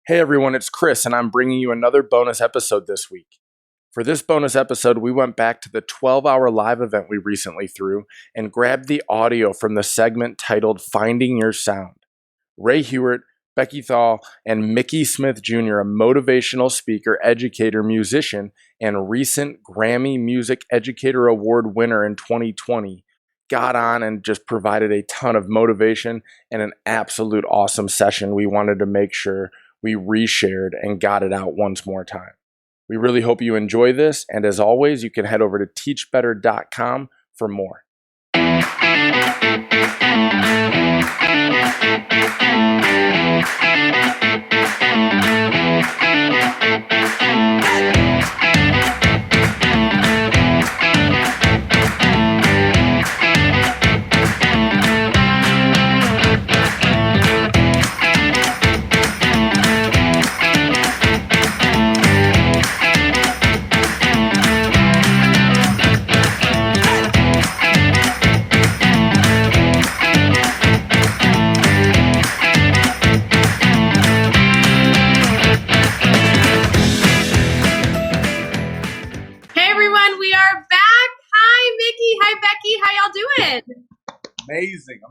Hey everyone, it's Chris, and I'm bringing you another bonus episode this week. For this bonus episode, we went back to the 12-hour live event we recently threw and grabbed the audio from the segment titled Finding Your Sound. Rae Hughart, Becky Thal, and Mickey Smith Jr., a motivational speaker, educator, musician, and recent Grammy Music Educator Award winner in 2020, got on and just provided a ton of motivation and an absolute awesome session we wanted to make sure we reshared and got it out once more time. We really hope you enjoy this, and as always, you can head over to teachbetter.com for more.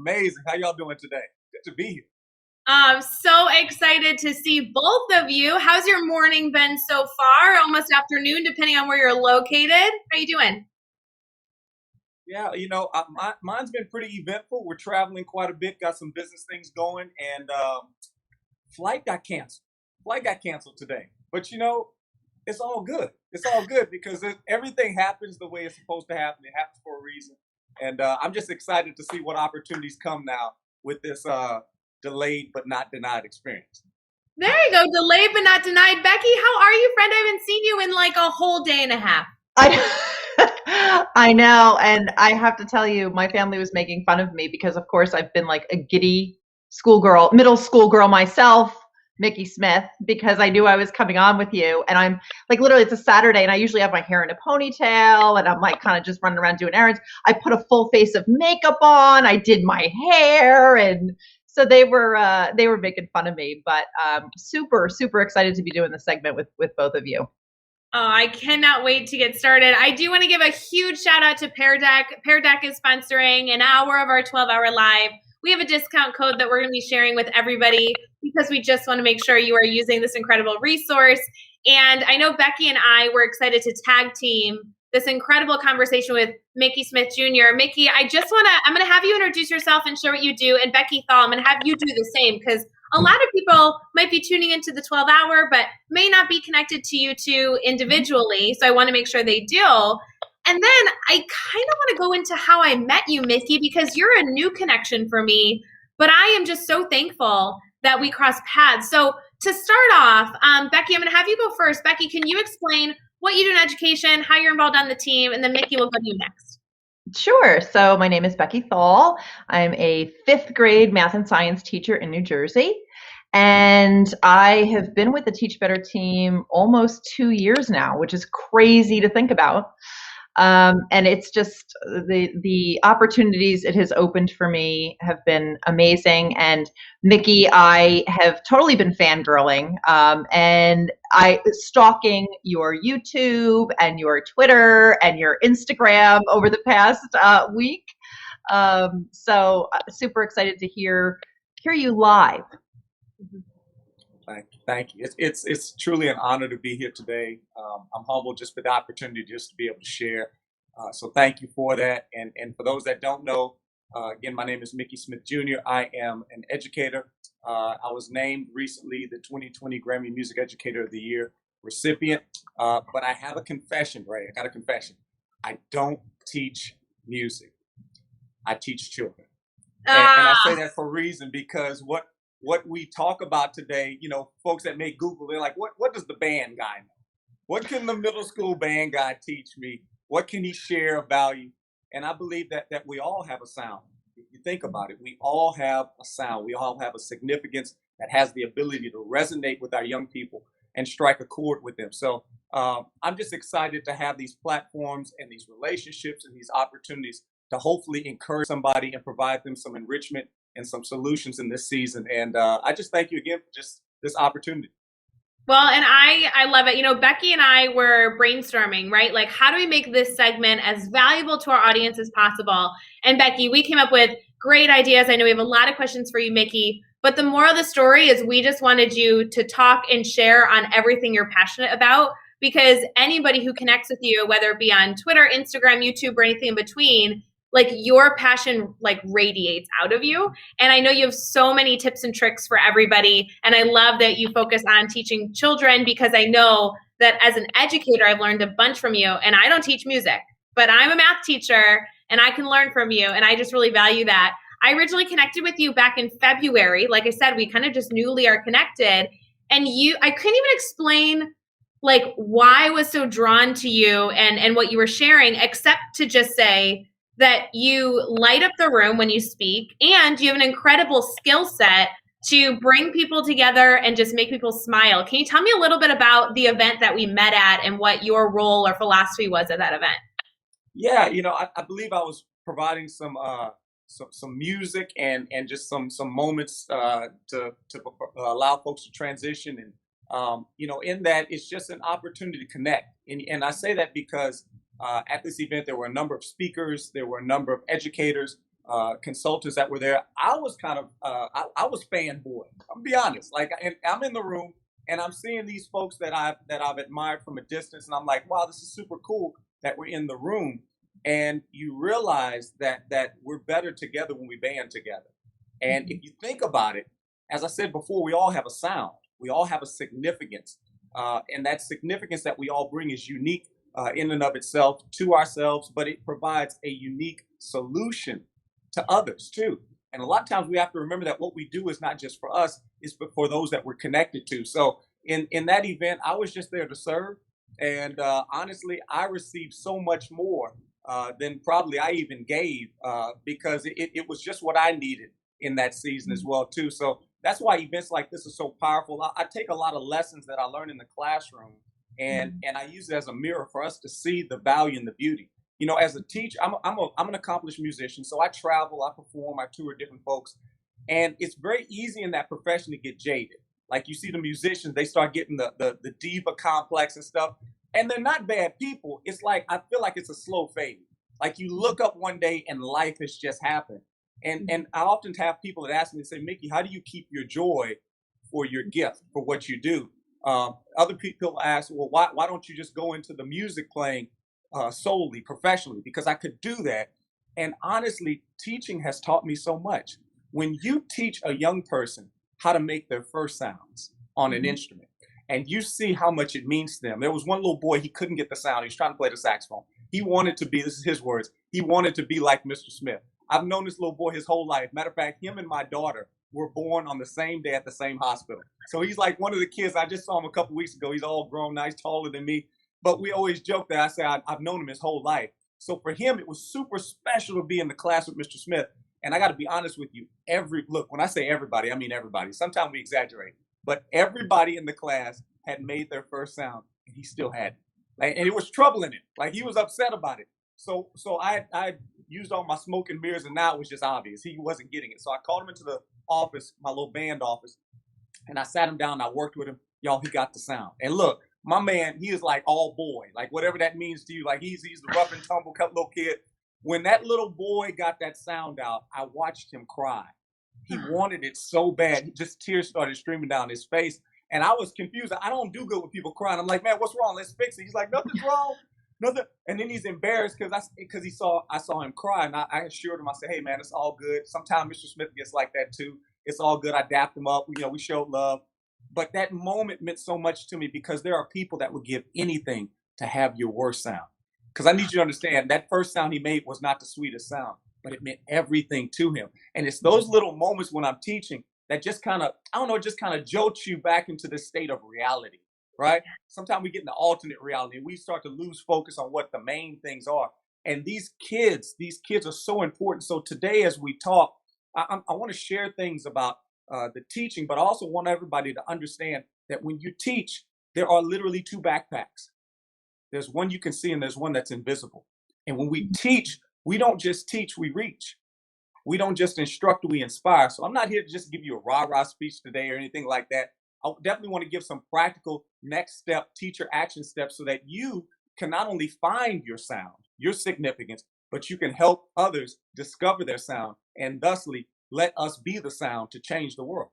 Amazing. How y'all doing today? Good to be here. I'm so excited to see both of you. How's your morning been so far? Almost afternoon, depending on where you're located. How you doing? Yeah, mine's been pretty eventful. We're traveling quite a bit, got some business things going, and flight got canceled today. But it's all good. It's all good because everything happens the way it's supposed to happen. It happens for a reason. And I'm just excited to see what opportunities come now with this delayed but not denied experience. There you go. Delayed but not denied. Becky, how are you, friend? I haven't seen you in like a whole day and a half. I know. And I have to tell you, my family was making fun of me because, of course, I've been like a giddy middle school girl myself, Mickey Smith, because I knew I was coming on with you. And I'm like, literally, it's a Saturday and I usually have my hair in a ponytail and I'm like kind of just running around doing errands. I put a full face of makeup on. I did my hair. And so they were making fun of me, but super, super excited to be doing the segment with both of you. Oh, I cannot wait to get started. I do want to give a huge shout out to Pear Deck. Pear Deck is sponsoring an hour of our 12-hour live. We have a discount code that we're going to be sharing with everybody because we just want to make sure you are using this incredible resource. And I know Becky and I were excited to tag team this incredible conversation with Mickey Smith Jr. Mickey, I'm going to have you introduce yourself and share what you do. And Becky Thal, I'm going to have you do the same because a lot of people might be tuning into the 12-hour, but may not be connected to you two individually. So I want to make sure they do. And then I kind of want to go into how I met you, Mickey, because you're a new connection for me, but I am just so thankful that we crossed paths. So to start off, Becky, I'm going to have you go first. Becky, can you explain what you do in education, how you're involved on the team, and then Mickey will go to you next. Sure. So my name is Becky Thal. I'm a 5th grade math and science teacher in New Jersey. And I have been with the Teach Better team almost 2 years now, which is crazy to think about. And it's just the opportunities it has opened for me have been amazing. And Mickey, I have totally been fangirling and stalking your YouTube and your Twitter and your Instagram over the past week. So super excited to hear you live. Thank you. It's truly an honor to be here today. I'm humbled just for the opportunity just to be able to share. So thank you for that. And for those that don't know, again, my name is Mickey Smith Jr. I am an educator. I was named recently the 2020 Grammy Music Educator of the Year recipient. But I have a confession, Ray. I got a confession. I don't teach music. I teach children. And I say that for a reason because what we talk about today, folks that may Google, they're like, what does the band guy know? What can the middle school band guy teach me? What can he share of value? And I believe that we all have a sound. If you think about it, we all have a sound. We all have a significance that has the ability to resonate with our young people and strike a chord with them. So I'm just excited to have these platforms and these relationships and these opportunities to hopefully encourage somebody and provide them some enrichment and some solutions in this season. And I just thank you again for just this opportunity. Well, and I love it. You know, Becky and I were brainstorming, right? Like, how do we make this segment as valuable to our audience as possible? And Becky, we came up with great ideas. I know we have a lot of questions for you, Mickey. But the moral of the story is we just wanted you to talk and share on everything you're passionate about, because anybody who connects with you, whether it be on Twitter, Instagram, YouTube, or anything in between, like your passion like radiates out of you. And I know you have so many tips and tricks for everybody. And I love that you focus on teaching children, because I know that as an educator, I've learned a bunch from you. And I don't teach music, but I'm a math teacher and I can learn from you. And I just really value that. I originally connected with you back in February. Like I said, we kind of just newly are connected. And I couldn't even explain like why I was so drawn to you and what you were sharing, except to just say that you light up the room when you speak, and you have an incredible skill set to bring people together and just make people smile. Can you tell me a little bit about the event that we met at and what your role or philosophy was at that event? Yeah, I believe I was providing some music and just some moments to allow folks to transition, and in that it's just an opportunity to connect. And I say that because at this event there were a number of speakers, there were a number of educators, consultants that were there. I was kind of I was fanboy. I'm gonna be honest. Like, and I'm in the room and I'm seeing these folks that I've admired from a distance, and I'm like, wow, this is super cool that we're in the room. And you realize that we're better together when we band together. And if you think about it, as I said before, we all have a sound, we all have a significance, and that significance that we all bring is unique in and of itself to ourselves, but it provides a unique solution to others too. And a lot of times we have to remember that what we do is not just for us, it's for those that we're connected to. So in that event, I was just there to serve. And honestly, I received so much more than probably I even gave, because it was just what I needed in that season as well too. So that's why events like this are so powerful. I take a lot of lessons that I learned in the classroom, and I use it as a mirror for us to see the value and the beauty. As a teacher, I'm an accomplished musician, so I travel, I perform, I tour different folks, and it's very easy in that profession to get jaded. Like, you see the musicians, they start getting the diva complex and stuff, and they're not bad people. It's like, I feel like it's a slow fade. Like, you look up one day and life has just happened. And I often have people that ask me, say, Mickey, how do you keep your joy for your gift, for what you do? Other people ask, well, why don't you just go into the music playing solely, professionally? Because I could do that. And honestly, teaching has taught me so much. When you teach a young person how to make their first sounds on an instrument, and you see how much it means to them. There was one little boy, he couldn't get the sound. He was trying to play the saxophone. He wanted to be, this is his words, he wanted to be like Mr. Smith. I've known this little boy his whole life. Matter of fact, him and my daughter were born on the same day at the same hospital. So he's like one of the kids. I just saw him a couple weeks ago. He's all grown now. He's taller than me. But we always joke that I say I've known him his whole life. So for him, it was super special to be in the class with Mr. Smith. And I got to be honest with you. Look, when I say everybody, I mean everybody. Sometimes we exaggerate. But everybody in the class had made their first sound, and he still hadn't. Like, and it was troubling him. Like, he was upset about it. So I used all my smoke and mirrors, and now it was just obvious he wasn't getting it. So I called him into the office, my little band office, and I sat him down and I worked with him. Y'all, he got the sound. And look, my man, he is like all boy, like whatever that means to you. Like, he's the rough and tumble little kid. When that little boy got that sound out, I watched him cry. He wanted it so bad. Just tears started streaming down his face. And I was confused. I don't do good with people crying. I'm like, man, what's wrong? Let's fix it. He's like, nothing's wrong. Nothing. And then he's embarrassed because I saw him cry. And I assured him, I said, hey, man, it's all good. Sometimes Mr. Smith gets like that too. It's all good. I dapped him up. We showed love. But that moment meant so much to me, because there are people that would give anything to have your worst sound. Because I need you to understand, that first sound he made was not the sweetest sound, but it meant everything to him. And it's those little moments when I'm teaching that just kind of, just kind of jolts you back into this state of reality, right? Sometimes we get in the alternate reality and we start to lose focus on what the main things are. And these kids are so important. So today, as we talk, I want to share things about the teaching, but I also want everybody to understand that when you teach, there are literally two backpacks. There's one you can see and there's one that's invisible. And when we teach, we don't just teach, we reach. We don't just instruct, we inspire. So I'm not here to just give you a rah-rah speech today or anything like that. I definitely want to give some practical next step teacher action steps so that you can not only find your sound, your significance, but you can help others discover their sound and thusly let us be the sound to change the world.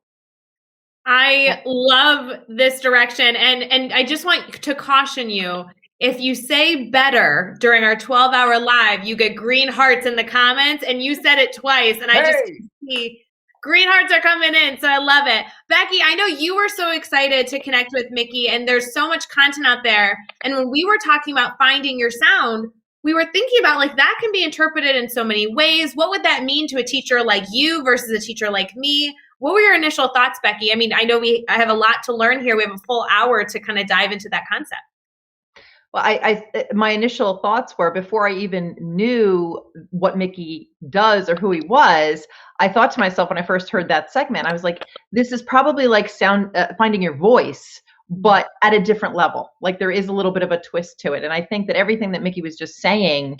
I love this direction. And I just want to caution you, if you say better during our 12-hour live, you get green hearts in the comments, and you said it twice. And I just see green hearts are coming in. So I love it. Becky, I know you were so excited to connect with Mickey, and there's so much content out there. And when we were talking about finding your sound, we were thinking about like that can be interpreted in so many ways. What would that mean to a teacher like you versus a teacher like me? What were your initial thoughts, Becky? I mean, I know I have a lot to learn here. We have a full hour to kind of dive into that concept. Well, my initial thoughts were, before I even knew what Mickey does or who he was, I thought to myself when I first heard that segment, I was like, this is probably like finding your voice, but at a different level. Like there is a little bit of a twist to it. And I think that everything that Mickey was just saying,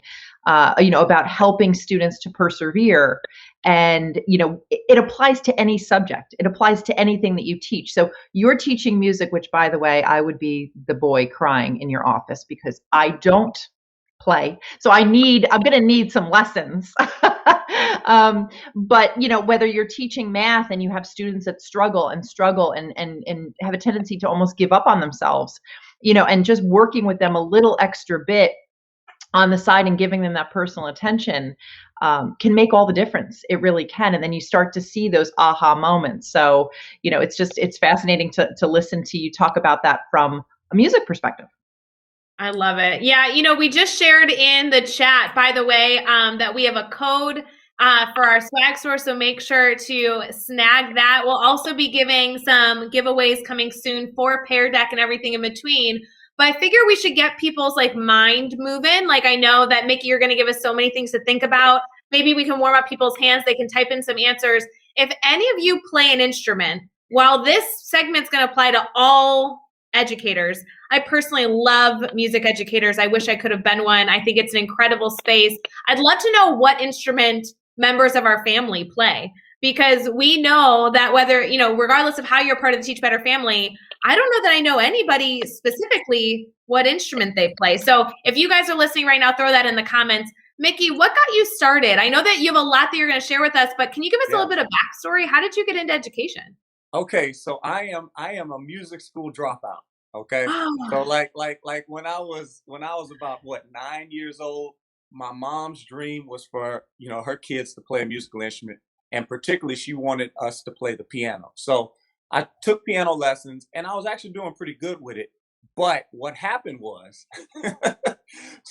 about helping students to persevere, and, it applies to any subject. It applies to anything that you teach. So you're teaching music, which, by the way, I would be the boy crying in your office because I don't play. So I'm going to need some lessons. But, whether you're teaching math and you have students that struggle and have a tendency to almost give up on themselves, and just working with them a little extra bit on the side and giving them that personal attention can make all the difference. It really can. And then you start to see those aha moments. So, it's fascinating to listen to you talk about that from a music perspective. I love it. Yeah. We just shared in the chat, by the way, that we have a code for our swag store. So make sure to snag that. We'll also be giving some giveaways coming soon for Pear Deck and everything in between. But I figure we should get people's mind moving. Like I know that Mickey, you're going to give us so many things to think about. Maybe we can warm up people's hands. They can type in some answers. If any of you play an instrument, while this segment's going to apply to all educators, I personally love music educators. I wish I could have been one. I think it's an incredible space. I'd love to know what instrument members of our family play, because we know that whether, regardless of how you're part of the Teach Better family, I don't know that I know anybody specifically what instrument they play. So if you guys are listening right now, throw that in the comments. Mickey, what got you started? I know that you have a lot that you're going to share with us, but can you give us a little bit of backstory? How did you get into education? Okay, so I am a music school dropout. Okay, so like when I was about 9 years old, my mom's dream was for her kids to play a musical instrument, and particularly she wanted us to play the piano. So I took piano lessons, and I was actually doing pretty good with it. But what happened was,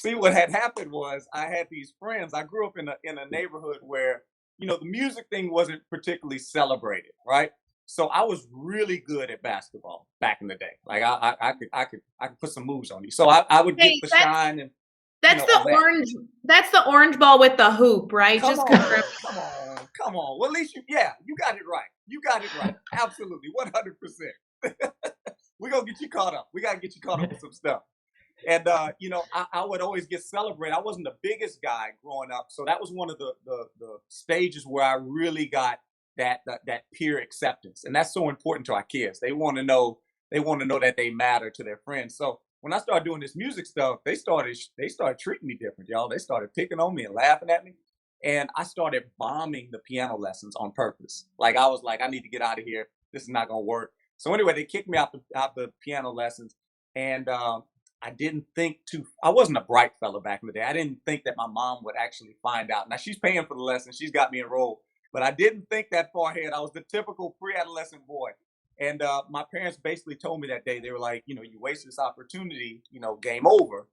what had happened was I had these friends. I grew up in a neighborhood where the music thing wasn't particularly celebrated, right? So I was really good at basketball back in the day. Like I could put some moves on you. So I would get the shine and. That's orange. That's the orange ball with the hoop, right? Come on. Well, at least you got it right. You got it right. Absolutely, 100%. We're gonna get you caught up. We gotta get you caught up with some stuff. And I would always get celebrated. I wasn't the biggest guy growing up, so that was one of the stages where I really got that peer acceptance, and that's so important to our kids. They want to know that they matter to their friends. So when I started doing this music stuff, they started treating me different, y'all. They started picking on me and laughing at me. And I started bombing the piano lessons on purpose. Like I was like, I need to get out of here. This is not gonna work. So anyway, they kicked me out the piano lessons. And I didn't think I wasn't a bright fella back in the day. I didn't think that my mom would actually find out. Now she's paying for the lessons. She's got me enrolled. But I didn't think that far ahead. I was the typical pre-adolescent boy. And my parents basically told me that day, they were like, you wasted this opportunity, game over,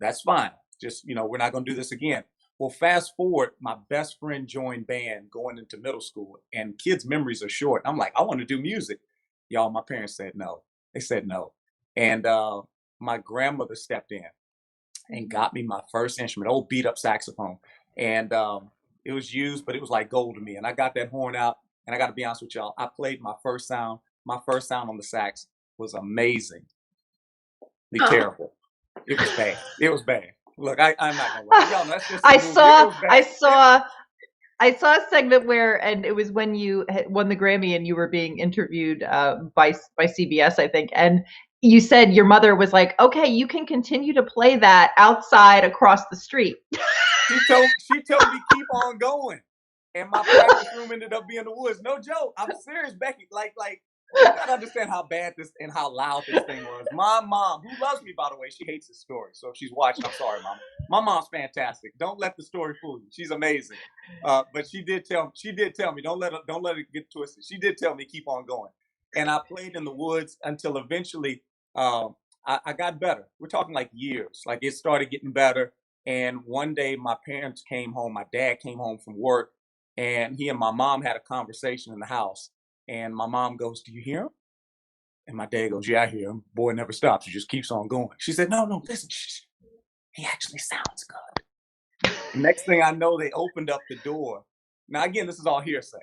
that's fine. Just, we're not going to do this again. Well, fast forward, my best friend joined band going into middle school, and kids' memories are short. I'm like, I want to do music. Y'all, my parents said no. They said no. And my grandmother stepped in and got me my first instrument, old beat up saxophone. And it was used, but it was like gold to me. And I got that horn out. And I got to be honest with y'all, I played my first sound. My first sound on the sax was amazingly terrible. It was bad. It was bad. Look, I'm not gonna lie. Y'all know, that's just I saw a segment where, and it was when you had won the Grammy and you were being interviewed by CBS, I think, and you said your mother was like, "Okay, you can continue to play that outside across the street." She told me keep on going, and my practice room ended up being the woods. No joke. I'm serious, Becky. Like you gotta understand how bad this and how loud this thing was. My mom, who loves me by the way, she hates this story. So if she's watching, I'm sorry, mom. My mom's fantastic. Don't let the story fool you. She's amazing. But she did tell me don't let it get twisted. She did tell me keep on going, and I played in the woods until eventually I got better. We're talking like years. Like it started getting better. And one day my parents came home. My dad came home from work, and he and my mom had a conversation in the house. And my mom goes, "Do you hear him?" And my dad goes, "Yeah, I hear him. Boy never stops. He just keeps on going." She said, "No, listen. Shh. He actually sounds good." Next thing I know, they opened up the door. Now again, this is all hearsay,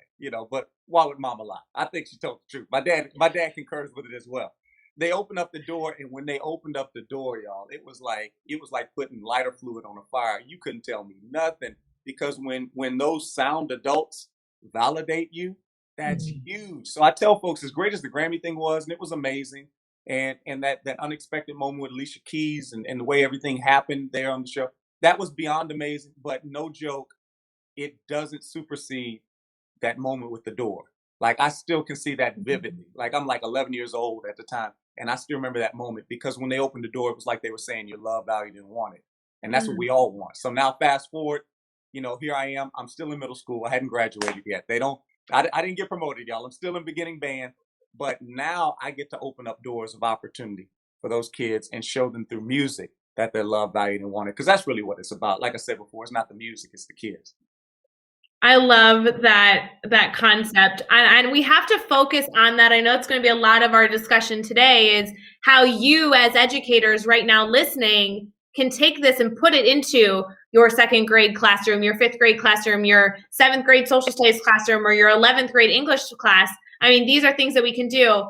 but why would mama lie? I think she told the truth. My dad concurs with it as well. They opened up the door, and when they opened up the door, y'all, it was like putting lighter fluid on a fire. You couldn't tell me nothing, because when those sound adults validate you, that's huge. So I tell folks, as great as the Grammy thing was, and it was amazing, and that unexpected moment with Alicia Keys and the way everything happened there on the show, that was beyond amazing. But no joke, it doesn't supersede that moment with the door. Like I still can see that vividly. Like I'm like 11 years old at the time, and I still remember that moment, because when they opened the door, it was like they were saying, "Your love, valued, and wanted," and that's what we all want. So now, fast forward, here I am. I'm still in middle school. I hadn't graduated yet. I didn't get promoted, y'all. I'm still in beginning band, but now I get to open up doors of opportunity for those kids and show them through music that they're loved, valued, and wanted. Because that's really what it's about. Like I said before, it's not the music, it's the kids. I love that concept, and we have to focus on that. I know it's going to be a lot of our discussion today, is how you as educators right now listening can take this and put it into your second grade classroom, your fifth grade classroom, your seventh grade social studies classroom, or your 11th grade English class. I mean, these are things that we can do.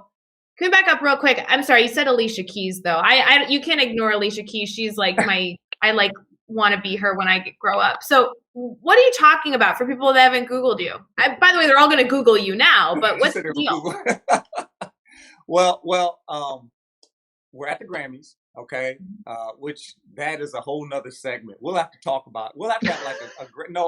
Can we back up real quick? I'm sorry, you said Alicia Keys though. You can't ignore Alicia Keys. She's like I want to be her when I grow up. So what are you talking about for people that haven't Googled you? By the way, they're all going to Google you now, but what's the deal? Well, we're at the Grammys, okay? Which that is a whole nother segment. We'll have to talk about. We'll have to have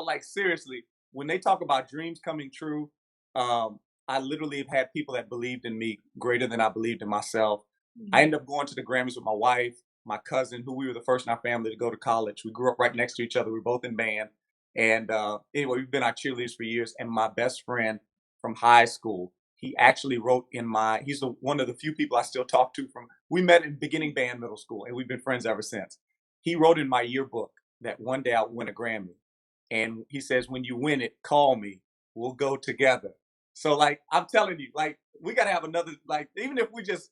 like seriously, when they talk about dreams coming true, I literally have had people that believed in me greater than I believed in myself. I ended up going to the Grammys with my wife, my cousin, who we were the first in our family to go to college. We grew up right next to each other. We were both in band. And anyway, we've been our cheerleaders for years. And my best friend from high school, he actually wrote he's one of the few people I still talk to we met in beginning band middle school, and we've been friends ever since. He wrote in my yearbook that one day I'll win a Grammy. And he says, "When you win it, call me. We'll go together." So like, I'm telling you, like, we got to have another, like, even if we just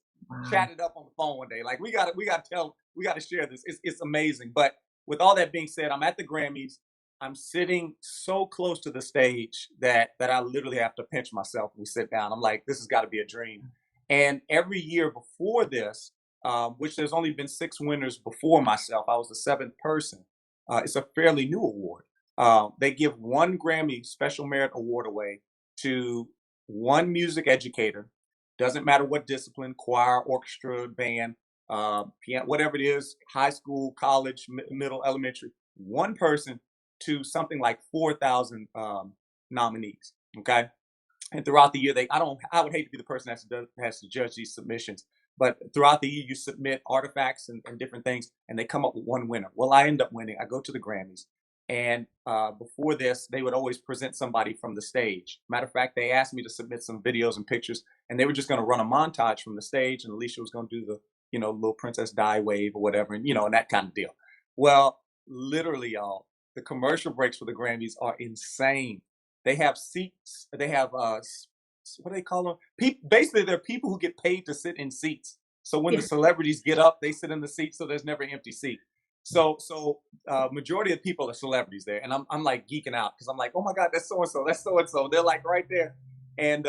chatted up on the phone one day, like we got to share this. It's amazing. But with all that being said, I'm at the Grammys. I'm sitting so close to the stage that I literally have to pinch myself when we sit down. I'm like, this has got to be a dream. And every year before this, which there's only been 6 winners before myself, I was the 7th person. It's a fairly new award. They give one Grammy Special Merit Award away to one music educator. Doesn't matter what discipline, choir, orchestra, band, piano, whatever it is, high school, college, middle, elementary, one person to something like 4,000 nominees. Okay. And throughout the year, I would hate to be the person that has to judge these submissions, but throughout the year, you submit artifacts and different things, and they come up with one winner. Well, I end up winning. I go to the Grammys. And before this, they would always present somebody from the stage. Matter of fact, they asked me to submit some videos and pictures, and they were just going to run a montage from the stage, and Alicia was going to do the, little Princess Di wave or whatever, and that kind of deal. Well, literally, y'all, the commercial breaks for the Grammys are insane. They have seats. They have what do they call them? Basically, they're people who get paid to sit in seats. So when the celebrities get up, they sit in the seat, so there's never an empty seat. So majority of people are celebrities there, and I'm like geeking out because I'm like, oh my God, that's so and so, that's so and so. They're like right there. And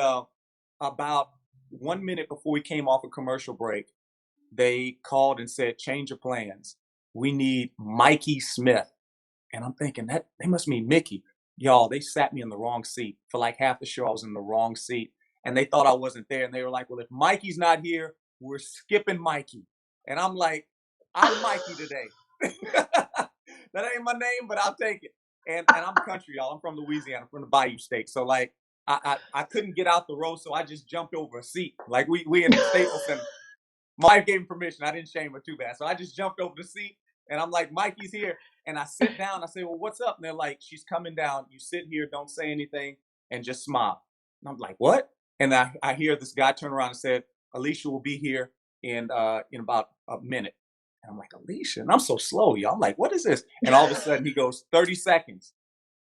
about 1 minute before we came off a commercial break, they called and said, "Change your plans. We need Mikey Smith." And I'm thinking that they must mean Mickey. y'all, they sat me in the wrong seat. For like half the show, I was in the wrong seat. And they thought I wasn't there. And they were like, well, if Mikey's not here, we're skipping Mikey. And I'm like, I'm Mikey today. That ain't my name, but I'll take it. And I'm country, y'all. I'm from Louisiana, from the Bayou State. So like I couldn't get out the row, so I just jumped over a seat. Like we in the Staples Center. My wife gave me permission. I didn't shame her too bad. So I just jumped over the seat and I'm like, Mikey's here. And I sit down. I say, well, what's up? And they're like, she's coming down. You sit here, don't say anything, and just smile. And I'm like, what? And I hear this guy turn around and said, Alicia will be here in about a minute. And I'm like, Alicia? And I'm so slow, y'all. I'm like, what is this? And all of a sudden he goes, 30 seconds.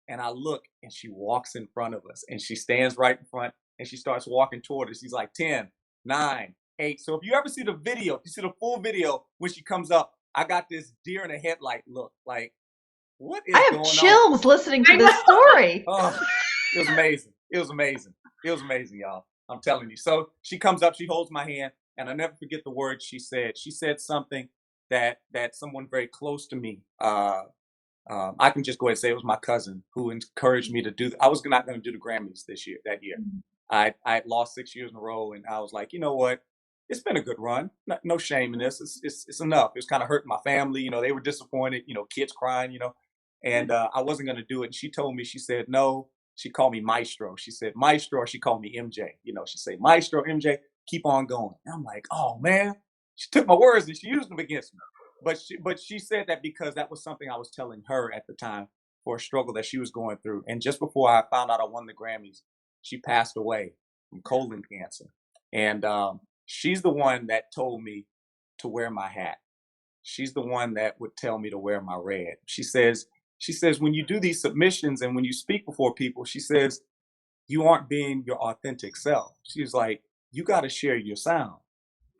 And I look and she walks in front of us and she stands right in front and she starts walking toward us. She's like 10, 9, 8. So if you ever see the video, if you see the full video when she comes up, I got this deer in the headlight look. Like, what is going on? I have chills listening to this story. Oh, it was amazing. It was amazing. It was amazing, y'all. I'm telling you. So she comes up, she holds my hand, and I never forget the words she said. She said something that someone very close to me, I can just go ahead and say it was my cousin who encouraged me to do. I was not going to do the Grammys that year. I had lost 6 years in a row, and I was like, you know what? It's been a good run. No shame in this. It's enough. It's kind of hurting my family. You know, they were disappointed. You know, kids crying. You know, and I wasn't going to do it. And she told me, she said no. She called me Maestro. She said Maestro. Or she called me MJ. You know, she said Maestro, MJ. Keep on going. And I'm like, oh man. She took my words and she used them against me. But she said that because that was something I was telling her at the time for a struggle that she was going through. And just before I found out I won the Grammys, she passed away from colon cancer. And she's the one that told me to wear my hat. She's the one that would tell me to wear my red. She says, when you do these submissions and when you speak before people, she says, you aren't being your authentic self. She's like, you got to share your sound.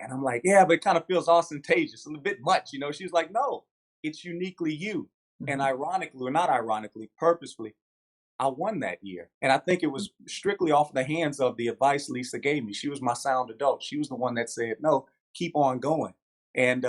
And I'm like, yeah, but it kind of feels ostentatious, a little bit much, you know? She's like, no, it's uniquely you. And ironically, or not ironically, purposefully, I won that year. And I think it was strictly off the hands of the advice Lisa gave me. She was my sound adult. She was the one that said, no, keep on going. And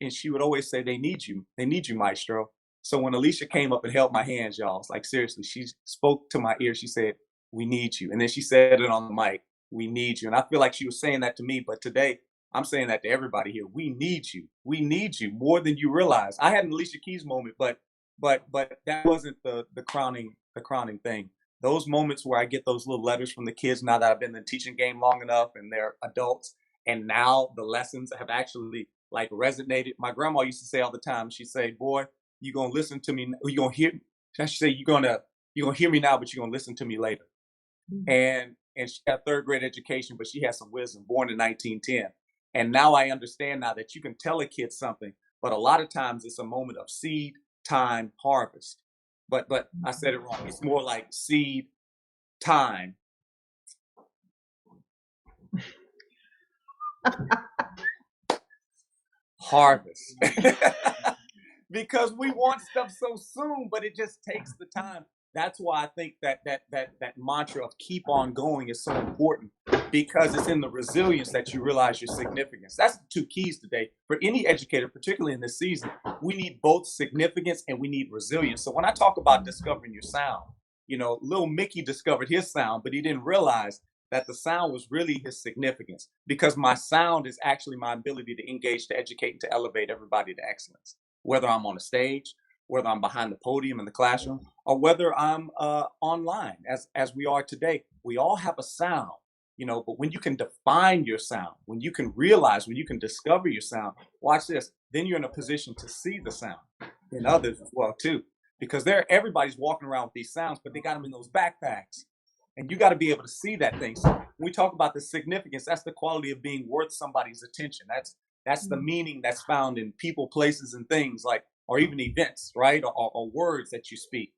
she would always say, they need you. They need you, Maestro. So when Alicia came up and held my hands, y'all, it's like, seriously, she spoke to my ear. She said, we need you. And then she said it on the mic, we need you. And I feel like she was saying that to me. But today, I'm saying that to everybody here. We need you. We need you more than you realize. I had an Alicia Keys moment, but that wasn't the crowning thing. Those moments where I get those little letters from the kids now that I've been in the teaching game long enough and they're adults, and now the lessons have actually like resonated. My grandma used to say all the time, she'd say, boy, you're gonna listen to me, you're gonna hear, she'd say, you're gonna hear me now, but you're gonna listen to me later. And she had third grade education, but she had some wisdom, born in 1910. And now I understand now that you can tell a kid something, but a lot of times it's a moment of seed, time, harvest. But I said it wrong. It's more like seed, time. Harvest. Because we want stuff so soon, but it just takes the time. That's why I think that mantra of keep on going is so important, because it's in the resilience that you realize your significance. That's the two keys today for any educator, particularly in this season. We need both significance and we need resilience. So when I talk about discovering your sound, you know, little Mickey discovered his sound, but he didn't realize that the sound was really his significance, because my sound is actually my ability to engage, to educate, and to elevate everybody to excellence. Whether I'm on a stage, whether I'm behind the podium in the classroom, or whether I'm online, as we are today, we all have a sound, you know, but when you can define your sound, when you can realize, when you can discover your sound, watch this, then you're in a position to see the sound in others as well too, because everybody's walking around with these sounds, but they got them in those backpacks. And you got to be able to see that thing. So when we talk about the significance, that's the quality of being worth somebody's attention. That's the meaning that's found in people, places, and things, like, or even events, right? Or words that you speak.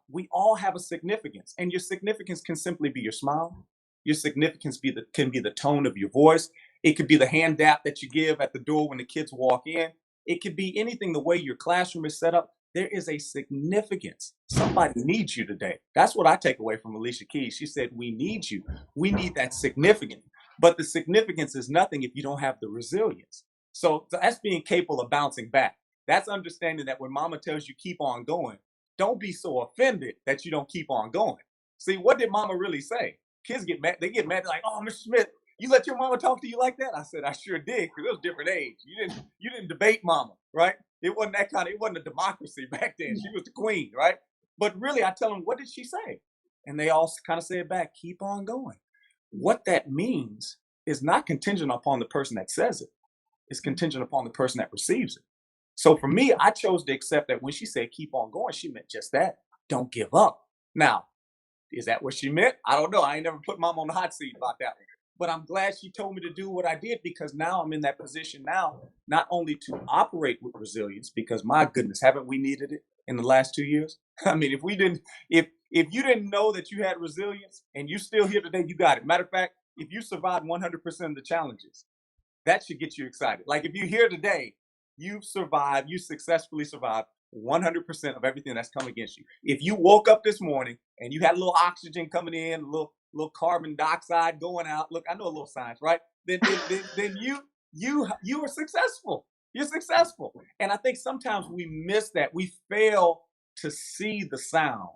We all have a significance, and your significance can simply be your smile. Your significance can be the tone of your voice. It could be the hand dap that you give at the door when the kids walk in. It could be anything, the way your classroom is set up. There is a significance. Somebody needs you today. That's what I take away from Alicia Keys. She said, we need you. We need that significance. But the significance is nothing if you don't have the resilience. So that's being capable of bouncing back. That's understanding that when mama tells you keep on going, don't be so offended that you don't keep on going. See, what did mama really say? Kids get mad. They get mad. They're like, oh, Mr. Smith, you let your mama talk to you like that? I said, I sure did, because it was a different age. You didn't debate mama, right? It wasn't that kind of, it wasn't a democracy back then. She was the queen, right? But really, I tell them, what did she say? And they all kind of say it back, keep on going. What that means is not contingent upon the person that says it. It's contingent upon the person that receives it. So for me, I chose to accept that when she said keep on going, she meant just that. Don't give up. Now, is that what she meant? I don't know. I ain't never put mom on the hot seat about that one. But I'm glad she told me to do what I did, because now I'm in that position now, not only to operate with resilience, because my goodness, haven't we needed it in the last 2 years? I mean, if you didn't know that you had resilience and you're still here today, you got it. Matter of fact, if you survived 100% of the challenges, that should get you excited. Like if you're here today, you've survived, you successfully survived 100% of everything that's come against you. If you woke up this morning and you had a little oxygen coming in, a little carbon dioxide going out, look, I know a little science, right? Then you were successful. You're successful. And I think sometimes we miss that. We fail to see the sound,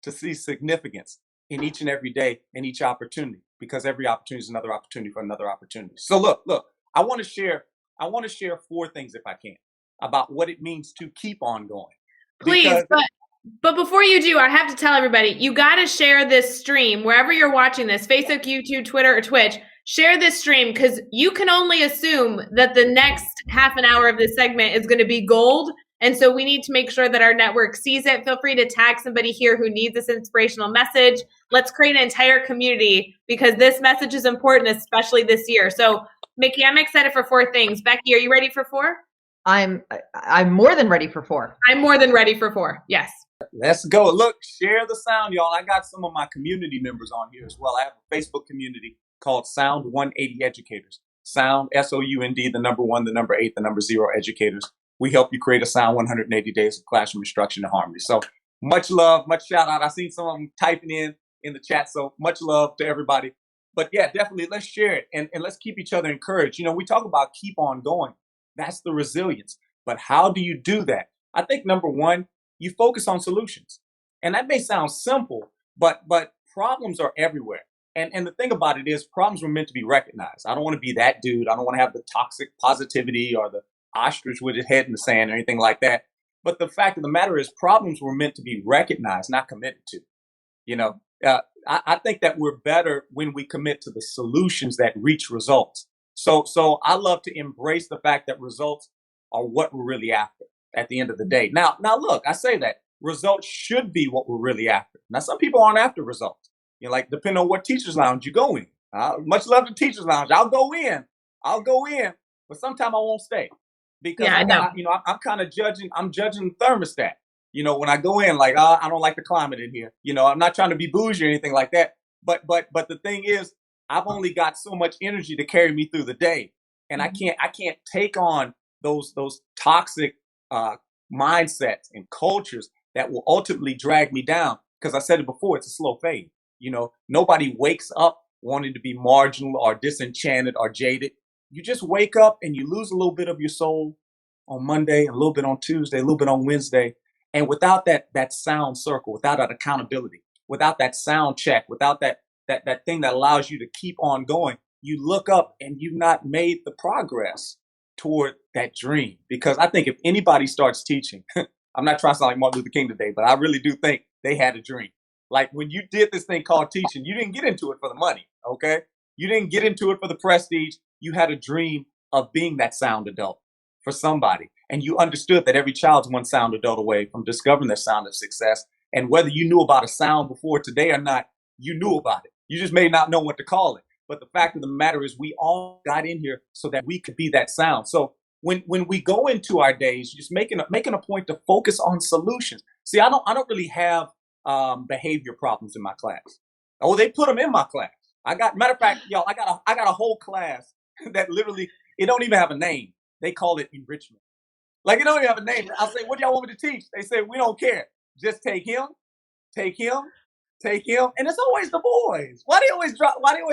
to see significance in each and every day, in each opportunity, because every opportunity is another opportunity for another opportunity. So look, I want to share 4 things, if I can, about what it means to keep on going. Please, but before you do, I have to tell everybody, you got to share this stream wherever you're watching this, Facebook, YouTube, Twitter, or Twitch. Share this stream, because you can only assume that the next half an hour of this segment is going to be gold. And so we need to make sure that our network sees it. Feel free to tag somebody here who needs this inspirational message. Let's create an entire community, because this message is important, especially this year. So, Mickey, I'm excited for 4 things. Becky, are you ready for 4? I'm more than ready for 4. I'm more than ready for 4. Yes. Let's go. Look, share the sound, y'all. I got some of my community members on here as well. I have a Facebook community called Sound 180 Educators. Sound, SOUND, the number 1, the number 8, the number 0 educators. We help you create a sound 180 days of classroom instruction and harmony. So much love, much shout out. I seen some of them typing in the chat. So much love to everybody. But yeah, definitely let's share it and let's keep each other encouraged. You know, we talk about keep on going. That's the resilience. But how do you do that? I think number 1, you focus on solutions. And that may sound simple, but problems are everywhere. And the thing about it is problems were meant to be recognized. I don't want to be that dude. I don't want to have the toxic positivity or the ostrich with his head in the sand or anything like that. But the fact of the matter is problems were meant to be recognized, not committed to. You know, I think that we're better when we commit to the solutions that reach results. So I love to embrace the fact that results are what we're really after at the end of the day. Now look, I say that results should be what we're really after. Now, some people aren't after results. You know, like depending on what teacher's lounge you go in. Much love to teacher's lounge. I'll go in, but sometimes I won't stay because I'm kind of judging. I'm judging the thermostat. You know, when I go in, like, I don't like the climate in here. You know, I'm not trying to be bougie or anything like that. But the thing is, I've only got so much energy to carry me through the day, and I can't take on those toxic mindsets and cultures that will ultimately drag me down. Because I said it before, it's a slow fade. You know, nobody wakes up wanting to be marginal or disenchanted or jaded. You just wake up and you lose a little bit of your soul on Monday, a little bit on Tuesday, a little bit on Wednesday. And without that sound circle, without that accountability, without that sound check, without that thing that allows you to keep on going, you look up and you've not made the progress toward that dream. Because I think if anybody starts teaching, I'm not trying to sound like Martin Luther King today, but I really do think they had a dream. Like when you did this thing called teaching, you didn't get into it for the money, okay? You didn't get into it for the prestige. You had a dream of being that sound adult for somebody. And you understood that every child's one sound adult away from discovering their sound of success. And whether you knew about a sound before today or not, you knew about it. You just may not know what to call it. But the fact of the matter is we all got in here so that we could be that sound. So when we go into our days, just making a point to focus on solutions. See, I don't really have behavior problems in my class. Oh, they put them in my class. Matter of fact, y'all, I got a whole class that literally, it don't even have a name. They call it enrichment. Like it don't even have a name. I say, what do y'all want me to teach? They say, we don't care. Just take him, and it's always the boys. Why do they always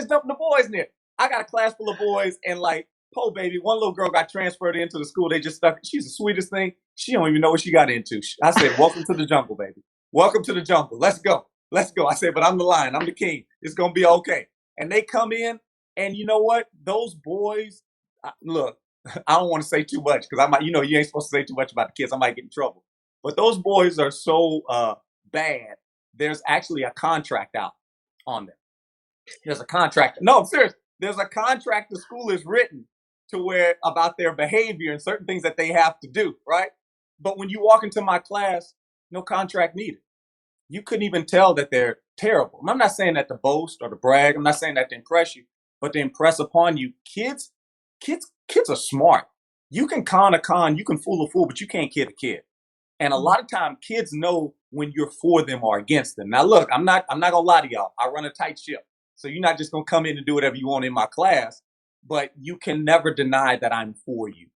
dump the boys in there? I got a class full of boys, and like Po baby, one little girl got transferred into the school. They just stuck. She's the sweetest thing. She don't even know what she got into. I said, welcome to the jungle, baby. Welcome to the jungle. Let's go. Let's go. I said, but I'm the lion. I'm the king. It's going to be okay. And they come in, and you know what? Those boys, look, I don't want to say too much because I might, you ain't supposed to say too much about the kids. I might get in trouble. But those boys are so bad. There's actually a contract out on them. There's a contract. No, I'm serious. There's a contract the school has written to where about their behavior and certain things that they have to do, right? But when you walk into my class, no contract needed. You couldn't even tell that they're terrible. I'm not saying that to boast or to brag. I'm not saying that to impress you, but to impress upon you. Kids are smart. You can con a con, you can fool a fool, but you can't kid a kid. And a lot of times kids know when you're for them or against them. Now look, I'm not gonna lie to y'all. I run a tight ship. So you're not just gonna come in and do whatever you want in my class, but you can never deny that I'm for you.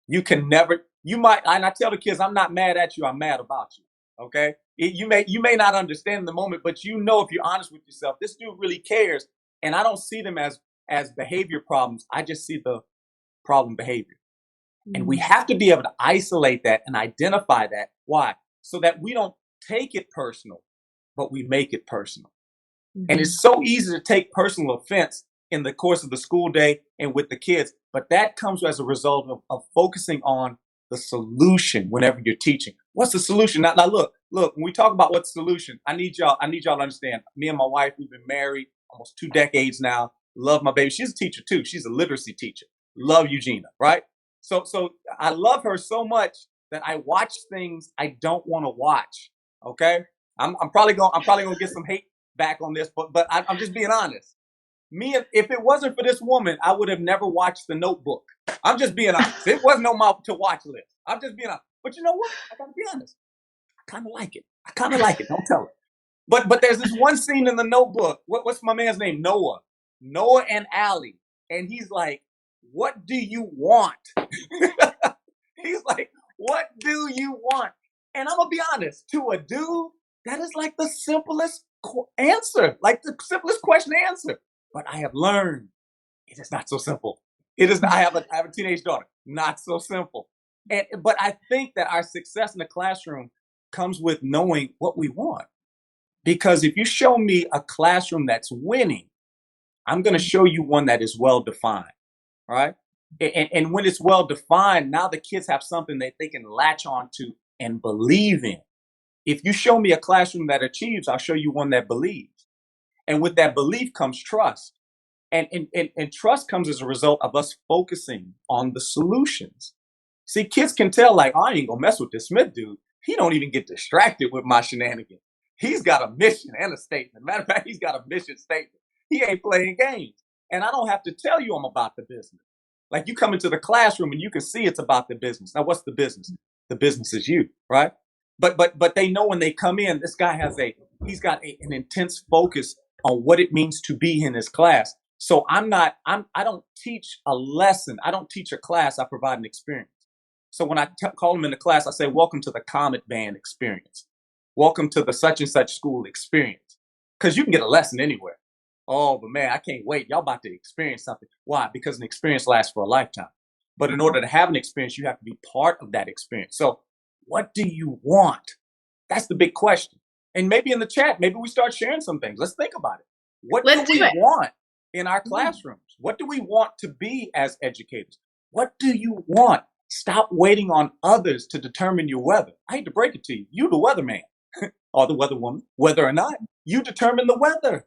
You can never, you might, and I tell the kids, I'm not mad at you, I'm mad about you. Okay? You may not understand in the moment, but if you're honest with yourself, this dude really cares. And I don't see them as behavior problems. I just see the problem behavior. And we have to be able to isolate that and identify that. Why? So that we don't take it personal, but we make it personal. And it's so easy to take personal offense in the course of the school day and with the kids. But that comes as a result of focusing on the solution whenever you're teaching. What's the solution? Now look, when we talk about what's the solution, I need y'all to understand. Me and my wife, we've been married almost 2 decades now. Love my baby. She's a teacher too. She's a literacy teacher. Love Eugenia, right? So I love her so much that I watch things I don't want to watch. Okay? I'm probably gonna get some hate back on this, but I'm just being honest. If it wasn't for this woman, I would have never watched The Notebook. I'm just being honest. It wasn't on my to watch list. I'm just being honest. But you know what? I gotta be honest. I kind of like it. Don't tell her. But there's this one scene in The Notebook. What's my man's name? Noah and Allie, and he's like, "What do you want?" He's like, "What do you want?" And I'm gonna be honest. To a dude, that is like the simplest answer, like the simplest question to answer. But I have learned it is not so simple. It is. I have a teenage daughter. Not so simple. But I think that our success in the classroom comes with knowing what we want. Because if you show me a classroom that's winning, I'm going to show you one that is well defined, right? And when it's well defined, now the kids have something that they can latch on to and believe in. If you show me a classroom that achieves, I'll show you one that believes. And with that belief comes trust. And trust comes as a result of us focusing on the solutions. See, kids can tell, like, I ain't gonna mess with this Smith dude. He don't even get distracted with my shenanigans. He's got a mission and a statement. Matter of fact, he's got a mission statement. He ain't playing games. And I don't have to tell you I'm about the business. Like, you come into the classroom and you can see it's about the business. Now, what's the business? The business is you, right? But they know when they come in, this guy he's got an intense focus on what it means to be in his class. So I don't teach a lesson. I don't teach a class. I provide an experience. So when I call them in the class, I say, welcome to the Comet Band experience. Welcome to the such and such school experience. Because you can get a lesson anywhere. Oh, but man, I can't wait. Y'all about to experience something. Why? Because an experience lasts for a lifetime. But in order to have an experience, you have to be part of that experience. So what do you want? That's the big question. And maybe in the chat, maybe we start sharing some things. Let's think about it. What do we want in our classrooms? What do we want to be as educators? What do you want? Stop waiting on others to determine your weather. I hate to break it to you. You the weatherman or the weatherwoman, whether or not you determine the weather.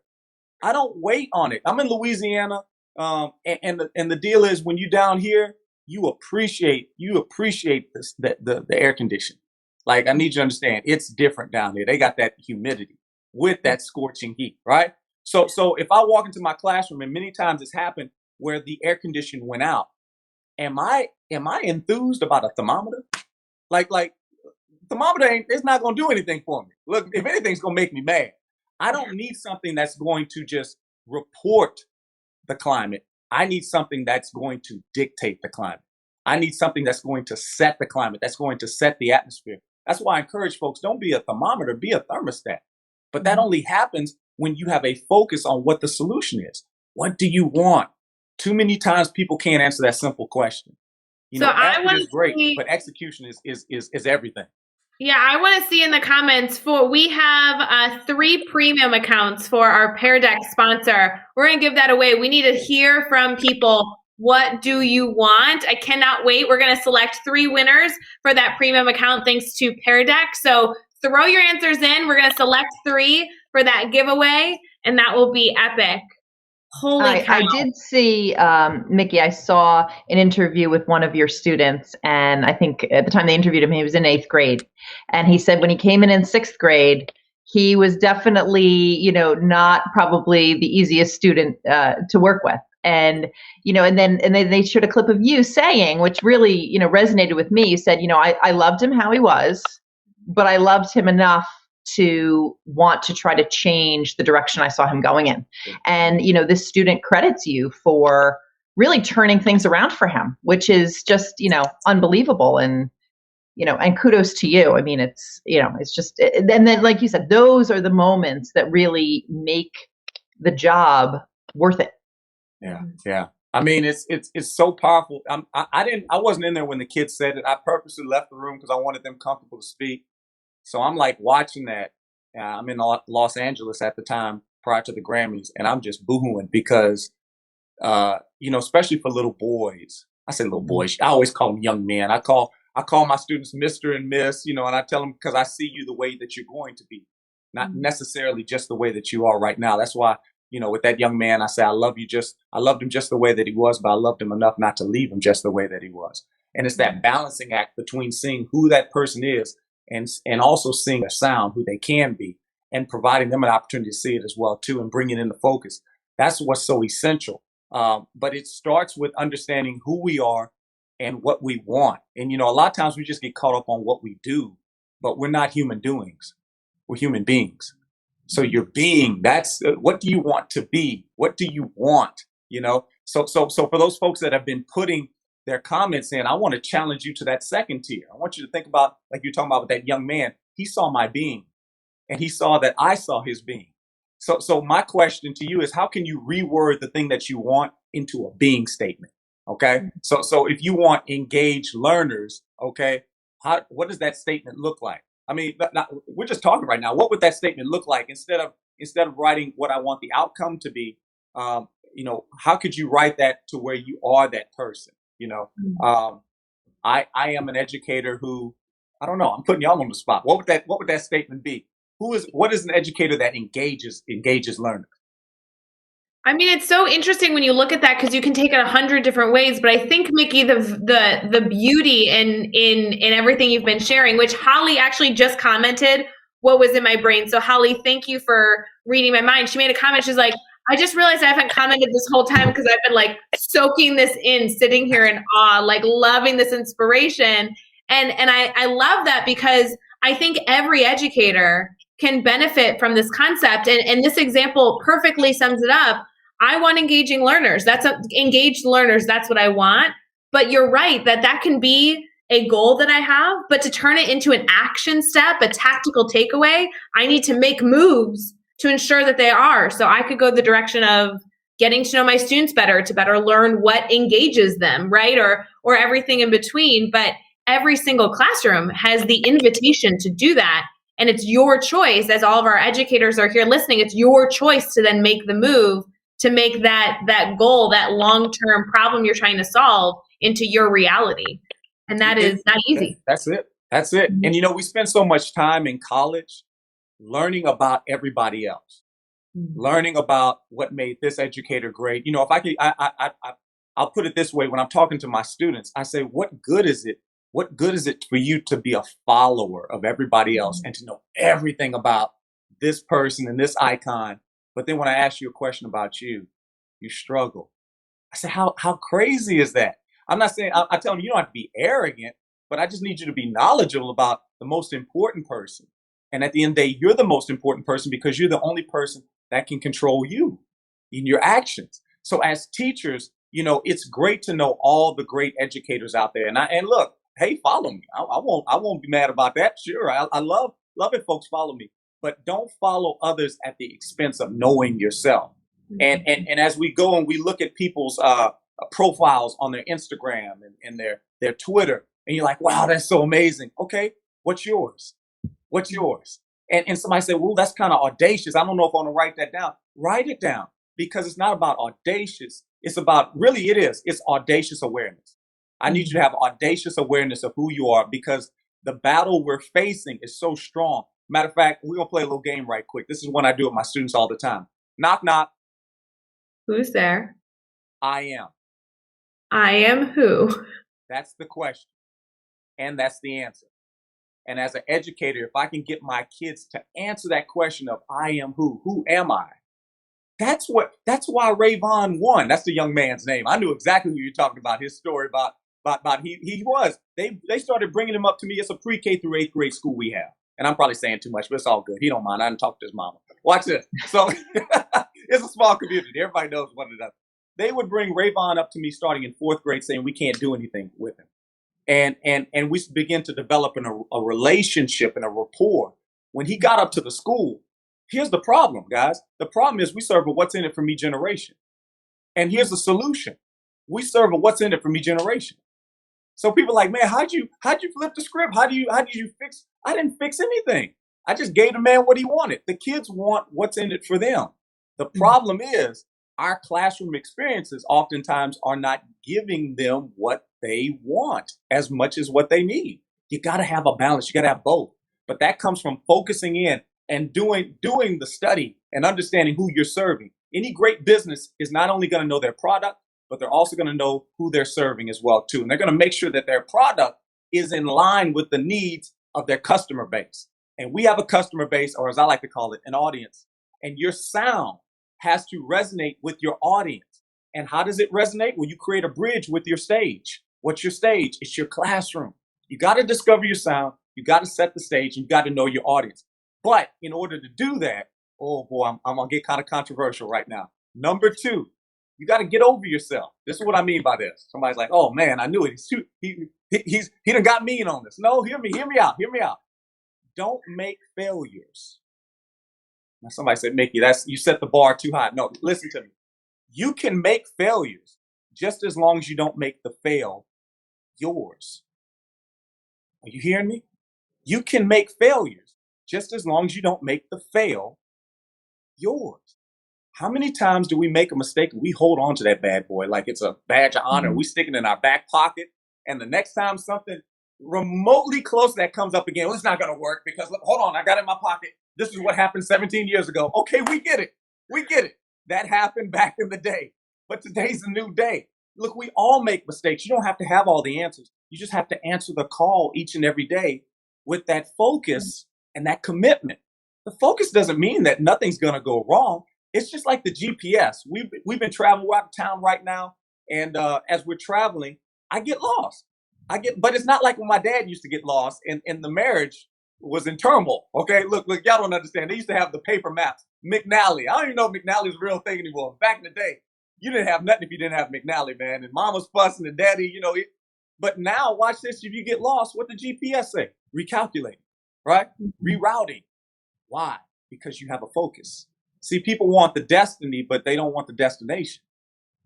I don't wait on it. I'm in Louisiana, and the deal is when you down here, you appreciate this, the air conditioning. Like, I need you to understand, it's different down there. They got that humidity with that scorching heat, right? So if I walk into my classroom, and many times it's happened where the air conditioning went out, am I enthused about a thermometer? Like thermometer it's not gonna do anything for me. Look, if anything's gonna make me mad. I don't need something that's going to just report the climate. I need something that's going to dictate the climate. I need something that's going to set the climate, that's going to set the atmosphere. That's why I encourage folks, don't be a thermometer, be a thermostat. But that only happens when you have a focus on what the solution is. What do you want? too many times people can't answer that simple question. So I effort want is to great, see, but execution is everything. yeah, I want to see in the comments we have 3 premium accounts for our Pear Deck sponsor. We're going to give that away. We need to hear from people. What do you want? I cannot wait. We're going to select 3 winners for that premium account thanks to Pear Deck. So throw your answers in. We're going to select 3 for that giveaway, and that will be epic. Holy cow. I did see, Mickey, I saw an interview with one of your students, and I think at the time they interviewed him, he was in 8th grade. And he said when he came in 6th grade, he was definitely, not probably the easiest student to work with. And, and then they showed a clip of you saying, which really, resonated with me. You said, I loved him how he was, but I loved him enough to want to try to change the direction I saw him going in. And, this student credits you for really turning things around for him, which is just, unbelievable. And, and kudos to you. I mean, it's just, and then, like you said, those are the moments that really make the job worth it. Yeah. Yeah. I mean, it's so powerful. I wasn't in there when the kids said it. I purposely left the room because I wanted them comfortable to speak. So I'm like watching that. I'm in Los Angeles at the time prior to the Grammys, and I'm just boohooing because, especially for little boys. I say little boys. I always call them young men. I call my students Mr. and Miss, and I tell them because I see you the way that you're going to be, not necessarily just the way that you are right now. That's why, with that young man, I say I loved him just the way that he was, but I loved him enough not to leave him just the way that he was. And it's that balancing act between seeing who that person is and also seeing a sound, who they can be, and providing them an opportunity to see it as well, too, and bring it into focus. That's what's so essential. But it starts with understanding who we are and what we want. And, a lot of times we just get caught up on what we do, but we're not human doings. We're human beings. So your being, that's what do you want to be? What do you want? So for those folks that have been putting their comments in, I want to challenge you to that second tier. I want you to think about, like you're talking about with that young man, he saw my being and he saw that I saw his being. So my question to you is, how can you reword the thing that you want into a being statement? Okay. So if you want engaged learners, okay, what does that statement look like? I mean, we're just talking right now. What would that statement look like instead of writing what I want the outcome to be? How could you write that to where you are that person? I am an educator who, I don't know, I'm putting y'all on the spot. What would that statement be? What is an educator that engages learners? I mean, it's so interesting when you look at that because you can take it 100 different ways. But I think, Mickey, the beauty in everything you've been sharing, which Holly actually just commented what was in my brain. So Holly, thank you for reading my mind. She made a comment. She's like, I just realized I haven't commented this whole time because I've been like soaking this in, sitting here in awe, like loving this inspiration. And I love that because I think every educator can benefit from this concept. And this example perfectly sums it up. I want engaging learners. Engaged learners. That's what I want. But you're right that can be a goal that I have, but to turn it into an action step, a tactical takeaway, I need to make moves to ensure that they are. So I could go the direction of getting to know my students better, to better learn what engages them, right? Or everything in between. But every single classroom has the invitation to do that. And it's your choice, as all of our educators are here listening, it's your choice to then make the move to make that goal, that long-term problem you're trying to solve into your reality. And that is not easy. That's it. And we spend so much time in college learning about everybody else, learning about what made this educator great. If I could, I'll put it this way. When I'm talking to my students, I say, what good is it? What good is it for you to be a follower of everybody else and to know everything about this person and this icon? But then when I ask you a question about you, you struggle. I say, how crazy is that? I'm not saying, I tell them you don't have to be arrogant, but I just need you to be knowledgeable about the most important person. And at the end of the day, you're the most important person because you're the only person that can control you in your actions. So as teachers, it's great to know all the great educators out there. And look, hey, follow me. I won't be mad about that. Sure. I love it folks follow me, but don't follow others at the expense of knowing yourself. And as we go and we look at people's profiles on their Instagram and their Twitter, and you're like, wow, that's so amazing. Okay, what's yours? What's yours? And somebody said, well, that's kind of audacious. I don't know if I want to write that down. Write it down, because it's not about audacious. It's about, really, it is. It's audacious awareness. I need you to have audacious awareness of who you are, because the battle we're facing is so strong. Matter of fact, we're going to play a little game right quick. This is one I do with my students all the time. Knock, knock. Who's there? I am. I am who? That's the question. And that's the answer. And as an educator, if I can get my kids to answer that question of I am who am I? That's why Rayvon won. That's the young man's name. I knew exactly who you're talking about, his story about he was. They started bringing him up to me. It's a pre-K through 8th grade school we have. And I'm probably saying too much, but it's all good. He don't mind. I didn't talk to his mama. Watch this. So it's a small community. Everybody knows one another. They would bring Rayvon up to me starting in 4th grade saying we can't do anything with him. And we begin to develop a relationship and a rapport. When he got up to the school, here's the problem, guys. The problem is we serve a what's in it for me generation. And here's the solution. We serve a what's in it for me generation. So people are like, man, how'd you flip the script? How did you fix? I didn't fix anything. I just gave the man what he wanted. The kids want what's in it for them. The problem is our classroom experiences oftentimes are not giving them what they want as much as what they need. You got to have a balance. You got to have both. But that comes from focusing in and doing the study and understanding who you're serving. Any great business is not only going to know their product, but they're also going to know who they're serving as well, too. And they're going to make sure that their product is in line with the needs of their customer base. And we have a customer base, or as I like to call it, an audience. And your sound has to resonate with your audience. And how does it resonate? Well, you create a bridge with your stage. What's your stage? It's your classroom. You got to discover your sound. You got to set the stage. You got to know your audience. But in order to do that, oh boy, I'm going to get kind of controversial right now. Number 2, you got to get over yourself. This is what I mean by this. Somebody's like, oh man, I knew it. He done got mean on this. No, hear me out. Don't make failures. Now somebody said, Mickey, you set the bar too high. No, listen to me. You can make failures just as long as you don't make the fail yours. Are you hearing me? You can make failures just as long as you don't make the fail yours. How many times do we make a mistake and we hold on to that bad boy like it's a badge of honor? We stick it in our back pocket, and the next time something remotely close to that comes up again, well, it's not going to work because, look, hold on, I got it in my pocket. This is what happened 17 years ago. Okay, we get it. That happened back in the day, but today's a new day. Look, we all make mistakes. You don't have to have all the answers. You just have to answer the call each and every day with that focus and that commitment. The focus doesn't mean that nothing's going to go wrong. It's just like the GPS. We've been traveling out of town right now, and as we're traveling, I get lost. But it's not like when my dad used to get lost and the marriage was in turmoil. Okay, look, y'all don't understand. They used to have the paper maps. McNally. I don't even know if McNally's a real thing anymore. Back in the day, you didn't have nothing if you didn't have McNally, man. And mama's fussing and daddy, But now, watch this. If you get lost, what the GPS say? Recalculating, right? Rerouting. Why? Because you have a focus. See, people want the destiny, but they don't want the destination.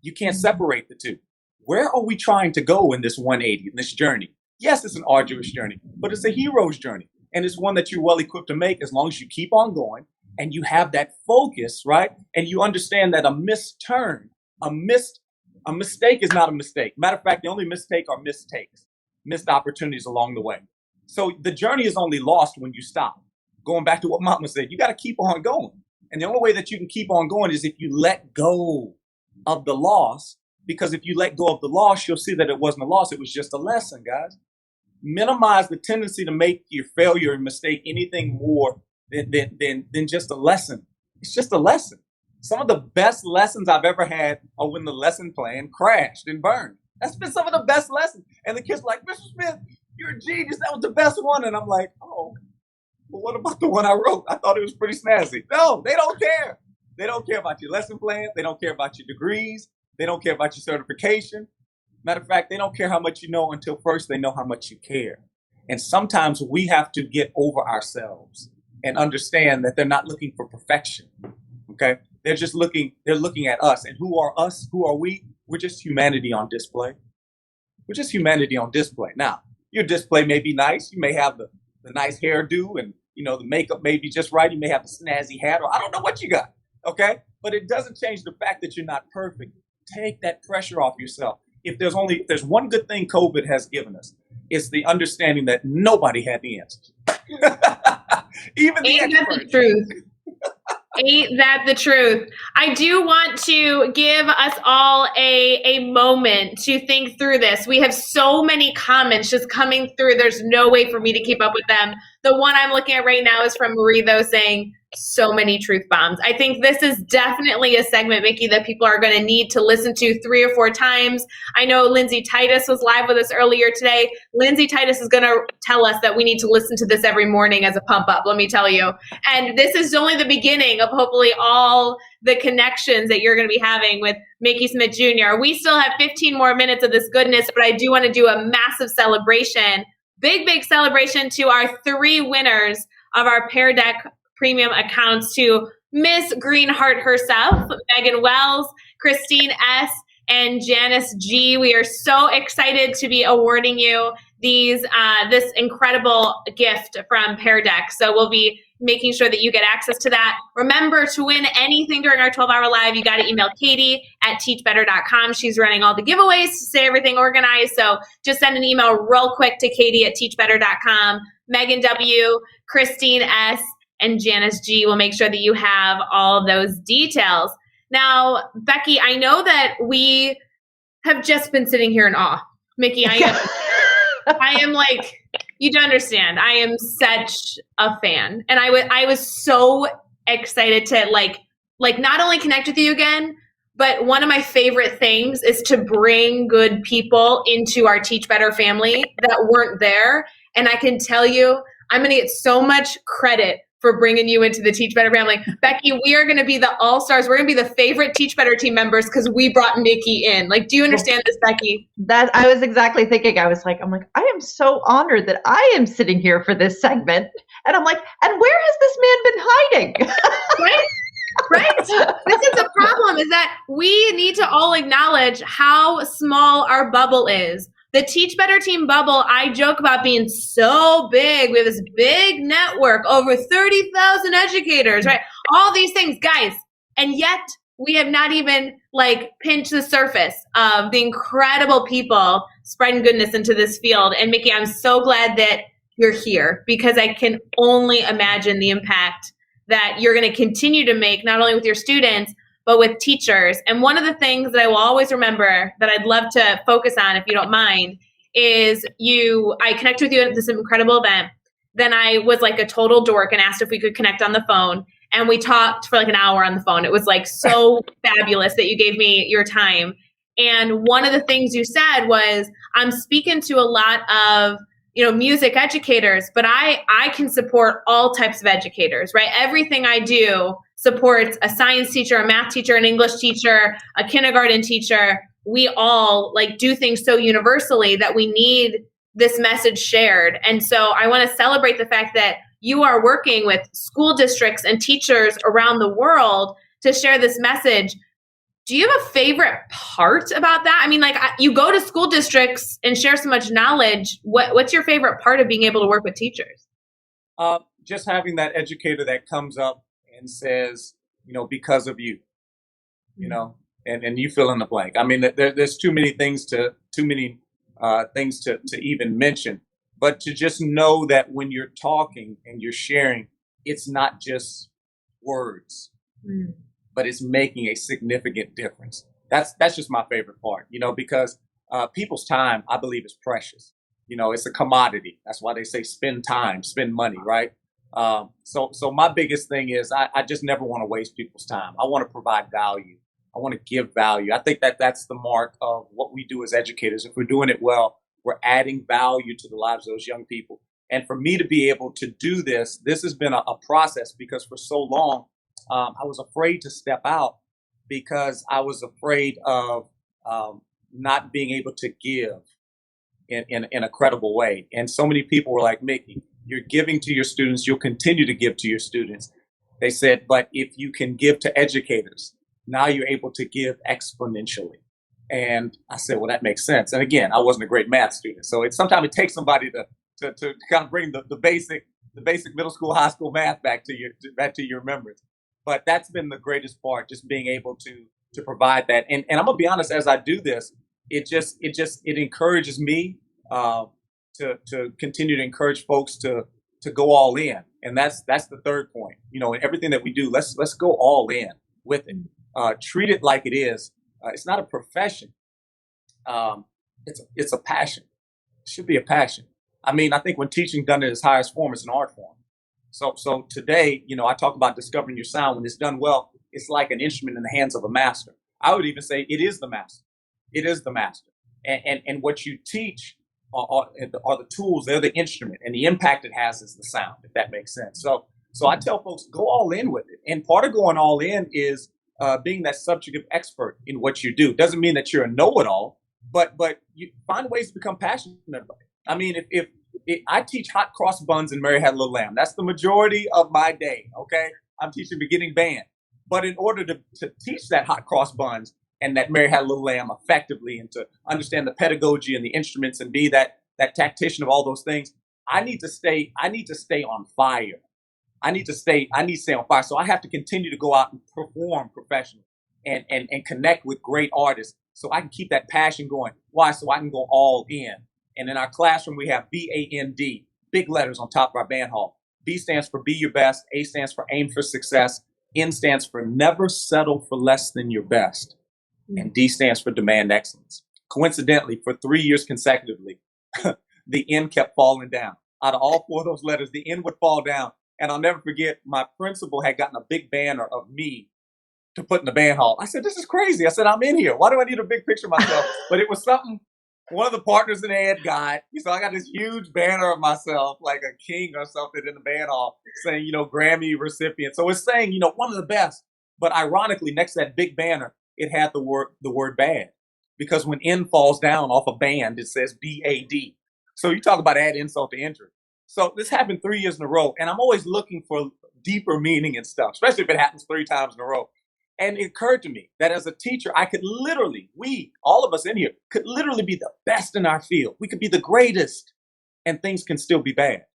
You can't separate the two. Where are we trying to go in this 180, in this journey? Yes, it's an arduous journey, but it's a hero's journey. And it's one that you're well equipped to make as long as you keep on going and you have that focus, right? And you understand that a mistake is not a mistake. Matter of fact, the only mistake are mistakes, missed opportunities along the way. So the journey is only lost when you stop. Going back to what Mama said, you got to keep on going. And the only way that you can keep on going is if you let go of the loss. Because if you let go of the loss, you'll see that it wasn't a loss. It was just a lesson, guys. Minimize the tendency to make your failure and mistake anything more than just a lesson. It's just a lesson. Some of the best lessons I've ever had are when the lesson plan crashed and burned. That's been some of the best lessons. And the kids are like, Mr. Smith, you're a genius. That was the best one. And I'm like, oh, well, what about the one I wrote? I thought it was pretty snazzy. No, they don't care. They don't care about your lesson plan. They don't care about your degrees. They don't care about your certification. Matter of fact, they don't care how much you know until first they know how much you care. And sometimes we have to get over ourselves and understand that they're not looking for perfection. Okay? They're just they're looking at us. And who are us? Who are we? We're just humanity on display. We're just humanity on display. Now, your display may be nice. You may have the nice hairdo and, the makeup may be just right. You may have a snazzy hat, or I don't know what you got. Okay. But it doesn't change the fact that you're not perfect. Take that pressure off yourself. If there's one good thing COVID has given us, it's the understanding that nobody had the answers. Even the experts. The truth. Ain't that the truth? I do want to give us all a moment to think through this. We have so many comments just coming through. There's no way for me to keep up with them. The one I'm looking at right now is from Marie, though, saying so many truth bombs. I think this is definitely a segment, Mickey, that people are going to need to listen to 3 or 4 times. I know Lindsay Titus was live with us earlier today. Lindsay Titus is going to tell us that we need to listen to this every morning as a pump up, let me tell you. And this is only the beginning of hopefully all the connections that you're going to be having with Mickey Smith Jr. We still have 15 more minutes of this goodness, but I do want to do a massive celebration, big celebration to our 3 winners of our Pear Deck Premium accounts, to Miss Greenheart herself, Megan Wells, Christine S., and Janice G. We are so excited to be awarding you this incredible gift from Pear Deck. So we'll be making sure that you get access to that. Remember, to win anything during our 12-hour live, you got to email Katie at teachbetter.com. She's running all the giveaways to stay everything organized. So just send an email real quick to Katie at teachbetter.com. Megan W., Christine S., and Janice G. will make sure that you have all those details. Now, Becky, I know that we have just been sitting here in awe. Mickey, I am like, you don't understand. I am such a fan. And I was so excited to like not only connect with you again, but one of my favorite things is to bring good people into our Teach Better family that weren't there. And I can tell you, I'm going to get so much credit for bringing you into the Teach Better family. Becky, we are going to be the all-stars. We're going to be the favorite Teach Better team members because we brought Mickey in. Like, do you understand this, Becky? That I was exactly thinking. I'm like, I am so honored that I am sitting here for this segment. And I'm like, and where has this man been hiding? Right? This is the problem, is that we need to all acknowledge how small our bubble is. The Teach Better team bubble, I joke about being so big. We have this big network, over 30,000 educators, right? All these things, guys. And yet we have not even pinched the surface of the incredible people spreading goodness into this field. And Mickey, I'm so glad that you're here, because I can only imagine the impact that you're going to continue to make, not only with your students, but with teachers. And one of the things that I will always remember that I'd love to focus on, if you don't mind, is I connected with you at this incredible event. Then I was like a total dork and asked if we could connect on the phone. And we talked for an hour on the phone. It was so fabulous that you gave me your time. And one of the things you said was, I'm speaking to a lot of music educators, but I can support all types of educators, right? Everything I do supports a science teacher, a math teacher, an English teacher, a kindergarten teacher. We all do things so universally that we need this message shared. And so I want to celebrate the fact that you are working with school districts and teachers around the world to share this message. Do you have a favorite part about that? I mean, you go to school districts and share so much knowledge. What's your favorite part of being able to work with teachers? Just having that educator that comes up and says, because of you, and you fill in the blank. I mean, there's too many things to even mention, but to just know that when you're talking and you're sharing, it's not just words. But it's making a significant difference. That's just my favorite part, because people's time, I believe, is precious. It's a commodity. That's why they say spend time, spend money, right? So my biggest thing is I just never want to waste people's time. I want to provide value. I want to give value. I think that's the mark of what we do as educators. If we're doing it well, we're adding value to the lives of those young people. And for me to be able to do this has been a process, because for so long, I was afraid to step out because I was afraid of not being able to give in a credible way. And so many people were like, Mickey, you're giving to your students. You'll continue to give to your students. They said, but if you can give to educators, now you're able to give exponentially. And I said, well, that makes sense. And again, I wasn't a great math student. So sometimes it takes somebody to kind of bring the basic middle school, high school math back to your remembrance. But that's been the greatest part, just being able to provide that. And I'm gonna be honest, as I do this, it encourages me to continue to encourage folks to go all in. And that's the third point. In everything that we do, let's go all in with it. Treat it like it is. It's not a profession. It's a passion. It should be a passion. I mean, I think when teaching done in its highest form, it's an art form. So today, I talk about discovering your sound. When it's done well, it's like an instrument in the hands of a master. I would even say it is the master. It is the master. And what you teach are the tools. They're the instrument, and the impact it has is the sound, if that makes sense. So I tell folks, go all in with it. And part of going all in is being that subject expert in what you do. Doesn't mean that you're a know-it-all, but you find ways to become passionate about it. I mean, if I teach hot cross buns and Mary Had a Little Lamb, that's the majority of my day. Okay, I'm teaching beginning band, but in order to teach that hot cross buns and that Mary Had a Little Lamb effectively, and to understand the pedagogy and the instruments and be that tactician of all those things, I need to stay on fire. I need to stay on fire. So I have to continue to go out and perform professionally and connect with great artists so I can keep that passion going. Why? So I can go all in. And in our classroom, we have BAND, big letters on top of our band hall. B stands for be your best. A stands for aim for success. N stands for never settle for less than your best. And D stands for demand excellence. Coincidentally, for 3 years consecutively, the N kept falling down. Out of all four of those letters, the N would fall down. And I'll never forget, my principal had gotten a big banner of me to put in the band hall. I said, this is crazy. I said, I'm in here. Why do I need a big picture of myself? But it was something one of the partners in Ed got. So I got this huge banner of myself, like a king or something, in the band hall saying, Grammy recipient. So it's saying, one of the best. But ironically, next to that big banner, it had the word bad. Because when N falls down off a band, it says BAD. So you talk about add insult to injury. So this happened 3 years in a row. And I'm always looking for deeper meaning and stuff, especially if it happens 3 times in a row. And it occurred to me that as a teacher, I could literally, all of us in here, could literally be the best in our field. We could be the greatest, and things can still be bad.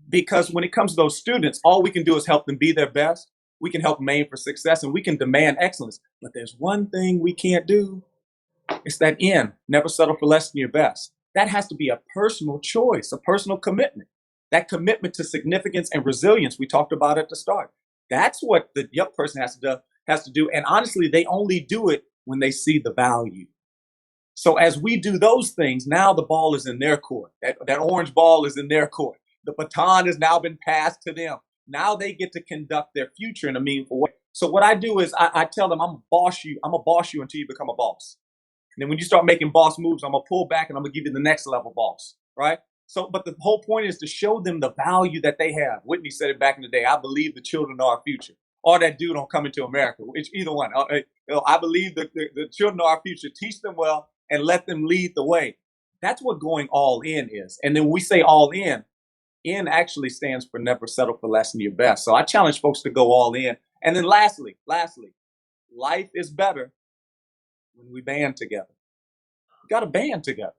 Because when it comes to those students, all we can do is help them be their best. We can help them aim for success, and we can demand excellence. But there's one thing we can't do. It's that N, never settle for less than your best. That has to be a personal choice, a personal commitment. That commitment to significance and resilience we talked about at the start. That's what the young person has to do. And honestly, they only do it when they see the value. So as we do those things, now the ball is in their court. That orange ball is in their court. The baton has now been passed to them. Now they get to conduct their future in a meaningful way. So what I do is I tell them, I'm a boss you until you become a boss. And then when you start making boss moves, I'm going to pull back and I'm going to give you the next level boss, right? So, but the whole point is to show them the value that they have. Whitney said it back in the day, I believe the children are our future. Or that dude on Coming to America. It's either one. I believe that the children are our future. Teach them well and let them lead the way. That's what going all in is. And then when we say all in, N actually stands for never settle for less than your best. So I challenge folks to go all in. And then lastly, life is better when we band together. We got to band together.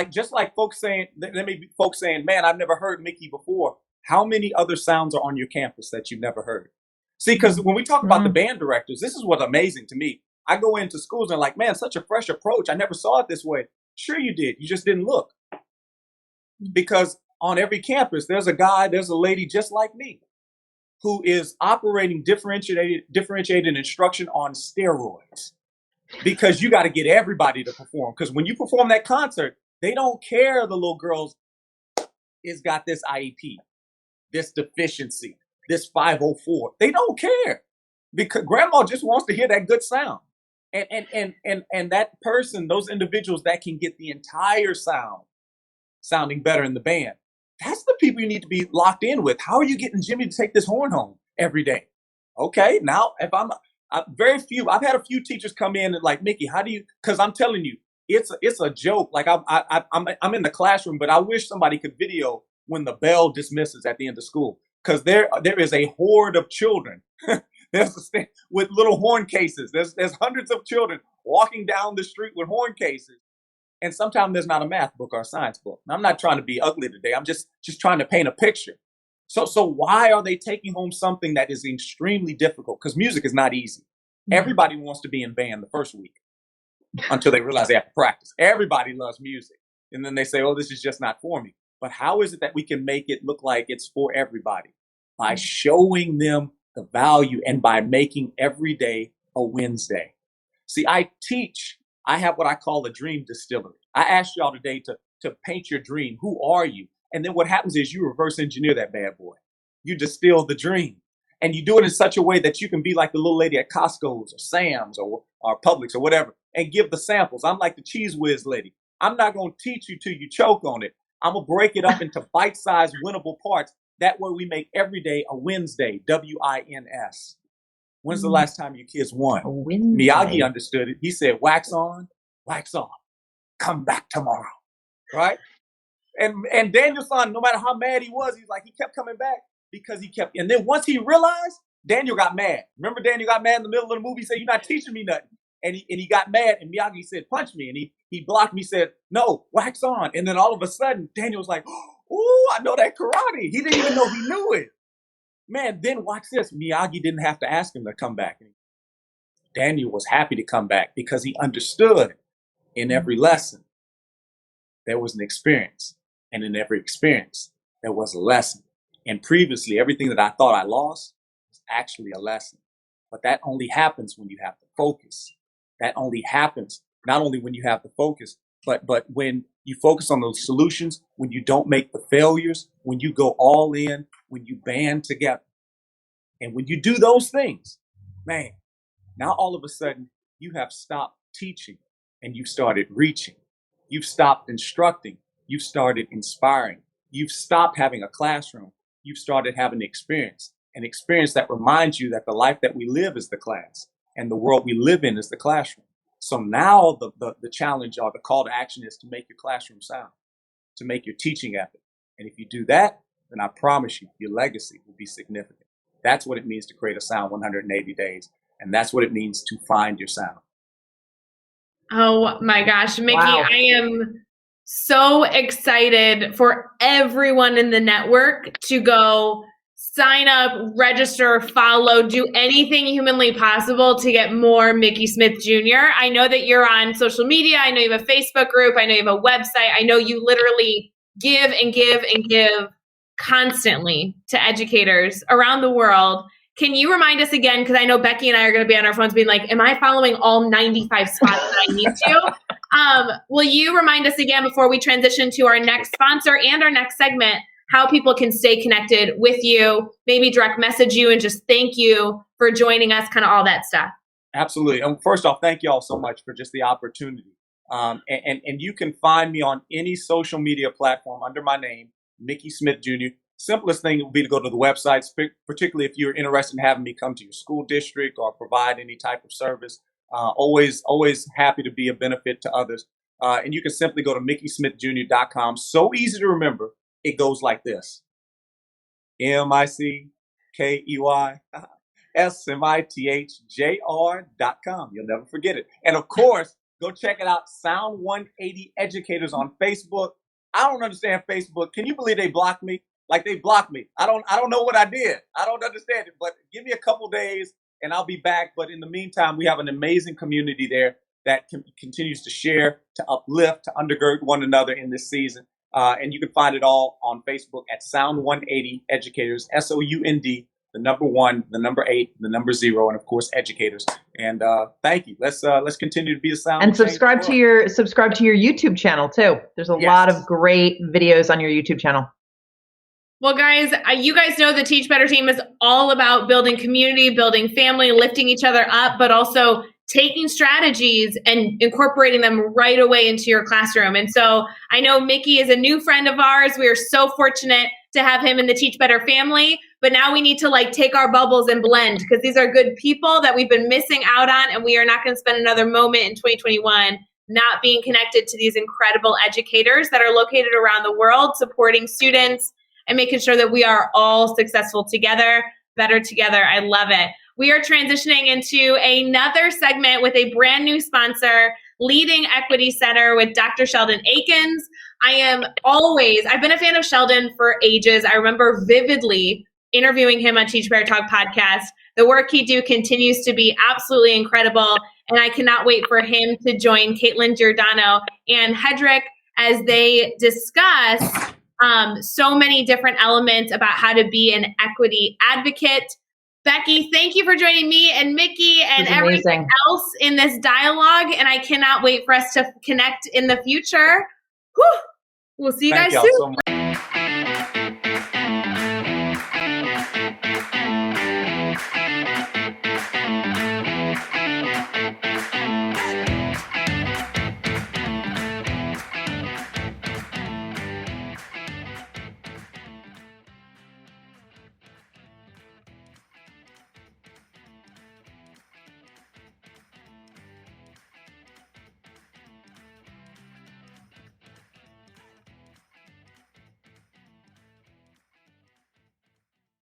Just like folks saying, there may be folks saying, man, I've never heard Mickey before. How many other sounds are on your campus that you've never heard? See, because when we talk about the band directors, this is what's amazing to me. I go into schools and like, man, such a fresh approach. I never saw it this way. Sure you did. You just didn't look. Because on every campus, there's a lady just like me who is operating differentiated instruction on steroids. Because you got to get everybody to perform. Because when you perform that concert, they don't care the little girls has got this IEP, this deficiency, this 504. They don't care. Because grandma just wants to hear that good sound. And that person, those individuals that can get the entire sound sounding better in the band, that's the people you need to be locked in with. How are you getting Jimmy to take this horn home every day? Okay, now if I've had a few teachers come in and like, Mickey, how do you, because I'm telling you, it's a joke. Like I'm in the classroom, but I wish somebody could video when the bell dismisses at the end of school. because there is a horde of children. With little horn cases. There's hundreds of children walking down the street with horn cases. And sometimes there's not a math book or a science book. And I'm not trying to be ugly today. I'm just trying to paint a picture. So why are they taking home something that is extremely difficult? Because music is not easy. Everybody wants to be in band the first week until they realize they have to practice. Everybody loves music. And then they say, oh, this is just not for me. But how is it that we can make it look like it's for everybody? By showing them the value and by making every day a Wednesday. See, I have what I call a dream distillery. I asked y'all today to paint your dream. Who are you? And then what happens is you reverse engineer that bad boy. You distill the dream. And you do it in such a way that you can be like the little lady at Costco's or Sam's or Publix or whatever and give the samples. I'm like the Cheese Whiz lady. I'm not going to teach you till you choke on it. I'm going to break it up into bite-sized winnable parts. That way we make every day a Wednesday, W-I-N-S. When's the last time your kids won? Miyagi understood it. He said, wax on, come back tomorrow, right? And Daniel's son, no matter how mad he was, he's like, he kept coming back because he kept, and then once he realized, Daniel got mad. Remember Daniel got mad in the middle of the movie? He said, you're not teaching me nothing. And he got mad and Miyagi said, punch me. And he blocked me, said, no, wax on. And then all of a sudden, Daniel was like, ooh, I know that karate. He didn't even know he knew it. Man, then watch this. Miyagi didn't have to ask him to come back. Daniel was happy to come back because he understood in every lesson there was an experience. And in every experience, there was a lesson. And previously, everything that I thought I lost was actually a lesson. But that only happens when you have the focus. That only happens not only when you have the focus, but when you focus on those solutions, when you don't make the failures, when you go all in, when you band together. And when you do those things, man, now all of a sudden you have stopped teaching and you've started reaching. You've stopped instructing. You've started inspiring. You've stopped having a classroom. You've started having an experience that reminds you that the life that we live is the class and the world we live in is the classroom. So now the challenge or the call to action is to make your classroom sound, to make your teaching epic. And if you do that, then I promise you, your legacy will be significant. That's what it means to create a sound 180 days. And that's what it means to find your sound. Oh my gosh, Mickey, Wow. I am so excited for everyone in the network to go sign up, register, follow, do anything humanly possible to get more Mickey Smith Jr. I know that you're on social media. I know you have a Facebook group. I know you have a website. I know you literally give and give and give constantly to educators around the world. Can you remind us again, because I know Becky and I are going to be on our phones being like, am I following all 95 spots that I need to? Will you remind us again before we transition to our next sponsor and our next segment, how people can stay connected with you, maybe direct message you and just thank you for joining us, kind of all that stuff? Absolutely. And first off, thank you all so much for just the opportunity. And you can find me on any social media platform under my name, Mickey Smith Jr. Simplest thing would be to go to the website, particularly if you're interested in having me come to your school district or provide any type of service. Always happy to be a benefit to others. And you can simply go to MickeySmithJr.com. So easy to remember. It goes like this. MickeySmithJr.com. You'll never forget it. And of course, go check it out. Sound 180 Educators on Facebook. I don't understand Facebook. Can you believe they blocked me? Like they blocked me. I don't know what I did. I don't understand it, but give me a couple days and I'll be back. But in the meantime, we have an amazing community there that continues to share, to uplift, to undergird one another in this season. And you can find it all on Facebook at Sound 180 Educators, SOUND, the number 1, the number 8, the number 0, and of course, educators. And thank you. Let's continue to be a sound. And subscribe to your YouTube channel too. There's a lot of great videos on your YouTube channel. Well, guys, you guys know the Teach Better team is all about building community, building family, lifting each other up, but also taking strategies and incorporating them right away into your classroom. And so I know Mickey is a new friend of ours. We are so fortunate to have him in the Teach Better family, but now we need to take our bubbles and blend because these are good people that we've been missing out on. And we are not going to spend another moment in 2021 not being connected to these incredible educators that are located around the world, supporting students and making sure that we are all successful together, better together. I love it. We are transitioning into another segment with a brand new sponsor, Leading Equity Center with Dr. Sheldon Akins. I've been a fan of Sheldon for ages. I remember vividly interviewing him on Teach Better Talk podcast. The work he do continues to be absolutely incredible, and I cannot wait for him to join Caitlin Giordano and Hedrick as they discuss so many different elements about how to be an equity advocate. Becky, thank you for joining me and Mickey and everyone else in this dialogue, and I cannot wait for us to connect in the future. Whew. We'll see you guys soon. So much.